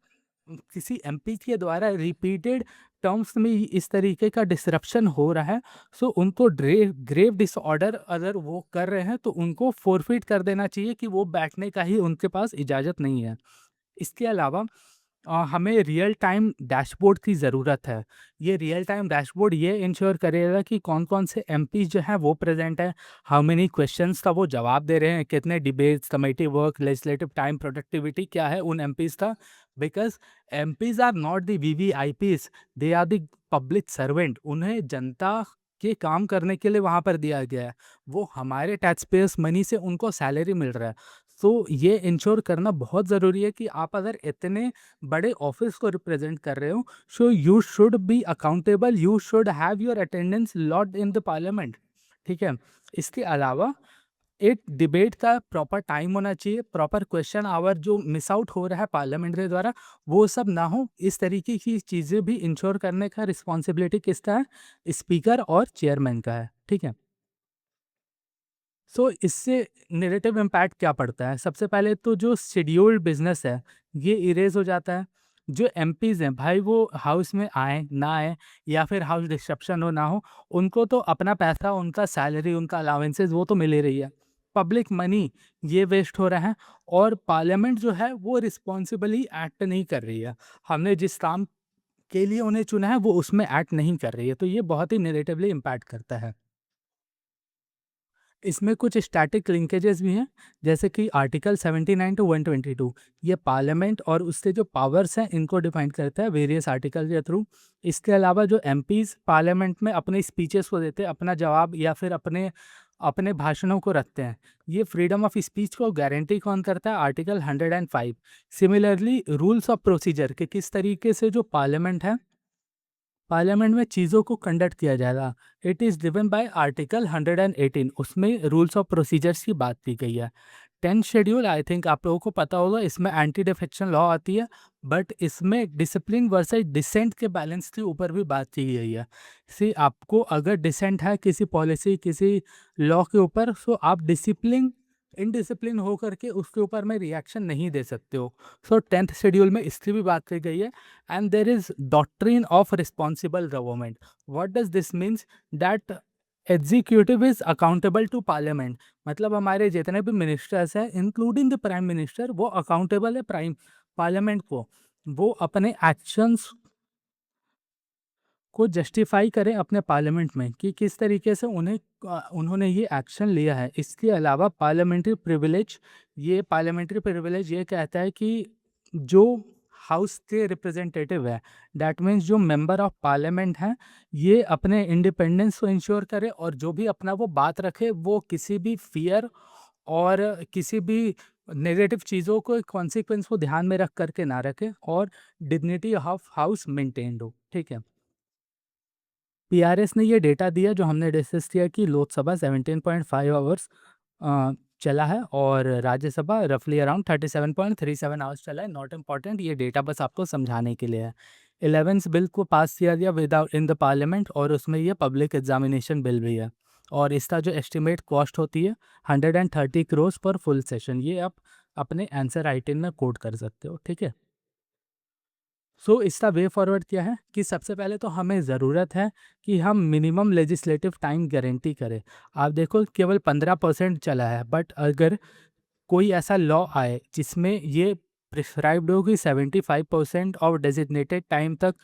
किसी एमपी के द्वारा रिपीटेड टर्म्स में इस तरीके का डिसरप्शन हो रहा है, सो उनको ग्रेव डिसऑर्डर अगर वो कर रहे हैं तो उनको फ़ोरफ़िट कर देना चाहिए कि वो बैठने का ही उनके पास इजाज़त नहीं है। इसके अलावा हमें रियल टाइम डैशबोर्ड की ज़रूरत है। ये रियल टाइम डैशबोर्ड ये इंश्योर करेगा कि कौन-कौन से एमपीज़ जो हैं वो प्रेज़ेंट हैं, हाउ मेनी क्वेश्चंस का वो जवाब दे रहे हैं, कितने debates, committee work, legislative time, productivity क्या है उन एमपीज़ का। Because MPs are not the VVIPs, they are the public servant. उन्हें जनता के काम करने के लिए वहाँ पर दिया गया है। वो हमारे टैक्स पेयर्स मनी से उनको सैलरी मिल रहा है। तो ये इंश्योर करना बहुत ज़रूरी है कि आप अगर इतने बड़े ऑफिस को रिप्रेजेंट कर रहे हो, so you should be accountable, you should have your attendance lodged in the parliament. ठीक है। इसके अलावा एक डिबेट का प्रॉपर टाइम होना चाहिए, प्रॉपर क्वेश्चन आवर जो मिस आउट हो रहा है पार्लियामेंट के द्वारा वो सब ना हो। इस तरीके की चीज़ें भी इंश्योर करने का रिस्पॉन्सिबिलिटी किसका है? स्पीकर और चेयरमैन का है। ठीक है। सो इससे नेगेटिव इम्पैक्ट क्या पड़ता है? सबसे पहले तो जो शेड्यूल्ड बिज़नेस है, ये इरेज़ हो जाता है। जो एमपीज़ हैं, भाई वो हाउस में आएँ, ना आएँ या फिर हाउस डिस्रप्शन हो, ना हो, उनको तो अपना पैसा, उनका सैलरी, उनका अलाउंसेस वो तो मिल ही रही है। पब्लिक मनी ये वेस्ट हो रहा है और पार्लियामेंट जो है वो रिस्पॉन्सिबली एक्ट नहीं कर रही है। हमने जिस काम के लिए उन्हें चुना है वो उसमें एक्ट नहीं कर रही है, तो ये बहुत ही नेगेटिवली इम्पैक्ट करता है। इसमें कुछ स्टैटिक लिंकेजेस भी हैं, जैसे कि आर्टिकल 79 टू 122, ये पार्लियामेंट और उससे जो पावर्स हैं इनको डिफाइन करता है वेरियस आर्टिकल के थ्रू। इसके अलावा जो एमपीज पार्लियामेंट में अपने स्पीचेस को देते हैं, अपना जवाब या फिर अपने अपने भाषणों को रखते हैं, ये फ्रीडम ऑफ स्पीच को गारंटी कौन करता है? Article 105। Similarly rules of procedure के किस तरीके से जो पार्लियामेंट है, पार्लियामेंट में चीज़ों को कंडक्ट किया जाएगा, it is given by article 118, उसमें रूल्स ऑफ प्रोसीजर्स की बात की गई है। 10th शेड्यूल आई थिंक आप लोगों को पता होगा, इसमें एंटी डिफेक्शन लॉ आती है, बट इसमें डिसिप्लिन वर्सेस डिसेंट के बैलेंस के ऊपर भी बात की गई है। सी आपको अगर डिसेंट है किसी पॉलिसी, किसी लॉ के ऊपर, सो आप डिसिप्लिन इनडिसिप्लिन होकर के उसके ऊपर में रिएक्शन नहीं दे सकते हो। सो 10th शेड्यूल में इसकी भी बात की गई है। And there is doctrine of responsible government. What does this means? That executive is accountable to parliament. मतलब हमारे जितने भी मिनिस्टर्स हैं इंक्लूडिंग द प्राइम मिनिस्टर, वो अकाउंटेबल है प्राइम पार्लियामेंट को। वो अपने एक्शंस को जस्टिफाई करें अपने पार्लियामेंट में कि किस तरीके से उन्होंने ये एक्शन लिया है। इसके अलावा पार्लियामेंट्री प्रिविलेज ये कहता है कि जो हाउस के रिप्रेजेंटेटिव है, दैट मीन्स जो मेंबर ऑफ पार्लियामेंट हैं, ये अपने इंडिपेंडेंस को इंश्योर करे और जो भी अपना वो बात रखे वो किसी भी फियर और किसी भी नेगेटिव चीज़ों को कॉन्सिक्वेंस को ध्यान में रख करके ना रखे और डिग्निटी ऑफ हाउस मेंटेन्ड हो। ठीक है। पीआरएस ने ये डेटा दिया जो हमने डिस्कस किया कि लोकसभा 17.5 आवर्स चला है और राज्यसभा रफली अराउंड 37.37 आवर्स चला है। नॉट इम्पॉर्टेंट, ये डेटा बस आपको समझाने के लिए है। 11th बिल को पास किया गया विदाउट इन द पार्लियामेंट और उसमें ये पब्लिक एग्जामिनेशन बिल भी है और इसका जो एस्टिमेट कॉस्ट होती है 130 करोड़ पर फुल सेशन, ये आप अपने आंसर राइटिंग में कोड कर सकते हो। ठीक है। सो इसका वे फॉरवर्ड क्या है कि सबसे पहले तो हमें ज़रूरत है कि हम मिनिमम लेजिस्लेटिव टाइम गारंटी करें। आप देखो केवल 15% चला है, बट अगर कोई ऐसा लॉ आए जिसमें ये प्रिस्क्राइब्ड हो कि 75% ऑफ डेजिग्नेटेड टाइम तक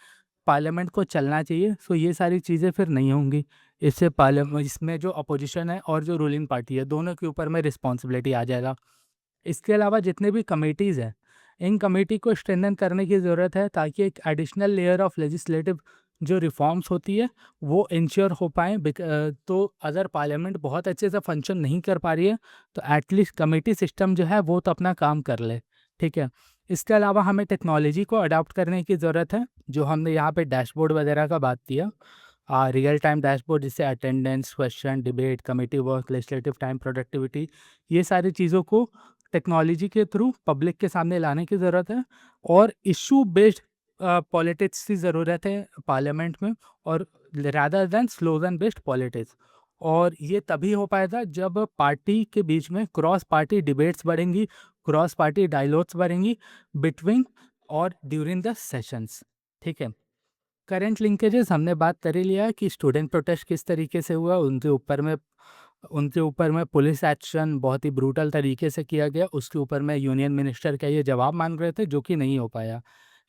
पार्लियामेंट को चलना चाहिए, सो ये सारी चीज़ें फिर नहीं होंगी। इससे पार्लियामेंट इसमें जो अपोजिशन है और जो रूलिंग पार्टी है दोनों के ऊपर में रिस्पॉन्सिबिलिटी आ जाएगा। इसके अलावा जितने भी कमिटीज़ हैं, इन कमेटी को स्ट्रेंथन करने की ज़रूरत है ताकि एक एडिशनल लेयर ऑफ लेजिस्लेटिव जो रिफॉर्म्स होती है वो इंश्योर हो पाएँ। तो अगर पार्लियामेंट बहुत अच्छे से फंक्शन नहीं कर पा रही है तो एटलीस्ट कमेटी सिस्टम जो है वो तो अपना काम कर ले, ठीक है। इसके अलावा हमें टेक्नोलॉजी को अडॉप्ट करने की ज़रूरत है, जो हमने यहाँ पे डैशबोर्ड वगैरह का बात किया। रियल टाइम डैशबोर्ड जिससे attendance, question, debate, committee work, legislative time, productivity, ये सारी चीज़ों को टेक्नोलॉजी के थ्रू पब्लिक के सामने लाने की ज़रूरत है। और इशू बेस्ड पॉलिटिक्स की ज़रूरत है पार्लियामेंट में, और rather than slogan based politics. और ये तभी हो पाएगा जब पार्टी के बीच में क्रॉस पार्टी डिबेट्स बढ़ेंगी, क्रॉस पार्टी डायलॉग्स बढ़ेंगी बिटवीन और ड्यूरिंग द सेशंस, ठीक है। करंट लिंकेजेस हमने बात कर ही लिया है कि स्टूडेंट प्रोटेस्ट किस तरीके से हुआ, उनके ऊपर में पुलिस एक्शन बहुत ही ब्रूटल तरीके से किया गया, उसके ऊपर में यूनियन मिनिस्टर का ये जवाब मांग रहे थे जो कि नहीं हो पाया।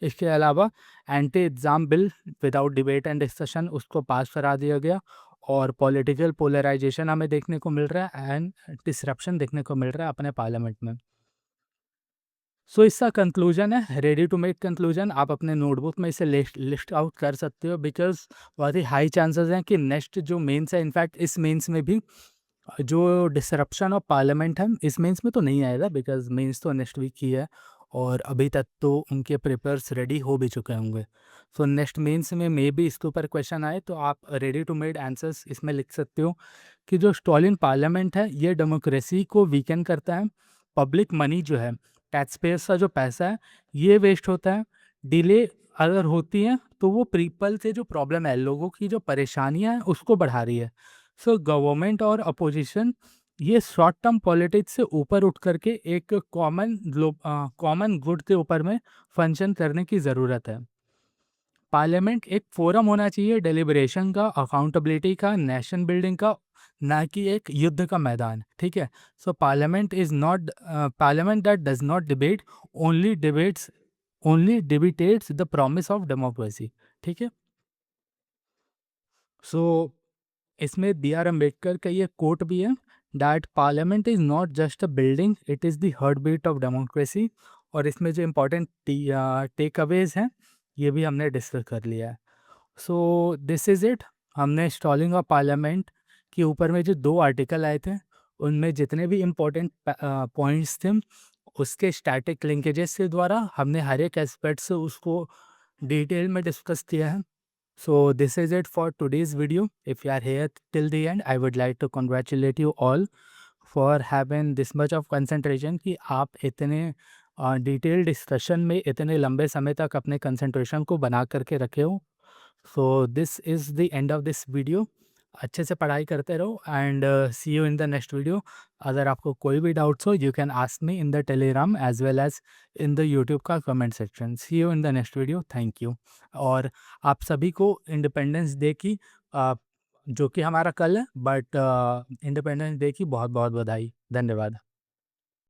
इसके अलावा anti exam bill without debate and discussion उसको पास करा दिया गया, और पॉलिटिकल पोलराइजेशन हमें देखने को मिल रहा है एंड डिसरप्शन देखने को मिल रहा है अपने पार्लियामेंट में। सो इसका कंक्लूजन है, रेडी टू मेक कंक्लूजन। आप अपने नोटबुक में इसे लिस्ट आउट कर सकते हो, बिकॉज बहुत ही हाई चांसेस हैं कि नेक्स्ट जो मेंस है, इनफैक्ट इस मेंस में भी जो डिसरप्शन ऑफ पार्लियामेंट है, इस मेंस में तो नहीं आएगा बिकॉज मेंस तो नेक्स्ट वीक ही है, और अभी तक तो उनके पेपर्स रेडी हो भी चुके होंगे। सो नेक्स्ट मेंस में मे बी इसके ऊपर क्वेश्चन आए तो आप रेडी टू मेड आंसर्स इसमें लिख सकते हो कि जो स्टॉलिन पार्लियामेंट है ये डेमोक्रेसी को वीकन करता है। पब्लिक मनी जो है, टैक्स पेयर्स का जो पैसा है, ये वेस्ट होता है। डिले अगर होती है तो वो पीपल से जो प्रॉब्लम है, लोगों की जो परेशानियां हैं उसको बढ़ा रही है। सो गवर्नमेंट और अपोजिशन ये शॉर्ट टर्म पॉलिटिक्स से ऊपर उठ करके एक कॉमन गुड के ऊपर में फंक्शन करने की ज़रूरत है। पार्लियामेंट एक फोरम होना चाहिए डेलिब्रेशन का, अकाउंटेबिलिटी का, नेशन बिल्डिंग का, ना कि एक युद्ध का मैदान, ठीक है। So parliament that does not debate only debates the promise of democracy, ठीक है। सो इसमें बी आर अम्बेडकर का ये कोट भी है, that parliament is not just a building, it is the heartbeat of democracy. और इसमें जो इम्पोर्टेंट टेक अवेज हैं ये भी हमने डिस्कस कर लिया है। सो दिस इज़ इट। हमने स्टॉलिंग ऑफ पार्लियामेंट के ऊपर में जो 2 आर्टिकल आए थे उनमें जितने भी इम्पोर्टेंट पॉइंट्स थे उसके स्टैटिक लिंकेजेस के द्वारा हमने हर एक एस्पेक्ट से उसको डिटेल में डिस्कस किया है। So this is it for today's video. If you are here till the end, I would like to congratulate you all for having this much of concentration कि आप इतने डिटेल डिस्कशन में इतने लंबे समय तक अपने कंसंट्रेशन को बना करके रखे हो। So this is the end of this video. अच्छे से पढ़ाई करते रहो and see you in the next video. अगर आपको कोई भी डाउट्स हो you can ask me in the Telegram as well as in the YouTube का comment section. See you in the next video, thank you. और आप सभी को इंडिपेंडेंस डे की जो कि हमारा कल है, बट इंडिपेंडेंस डे की बहुत बहुत बधाई। धन्यवाद।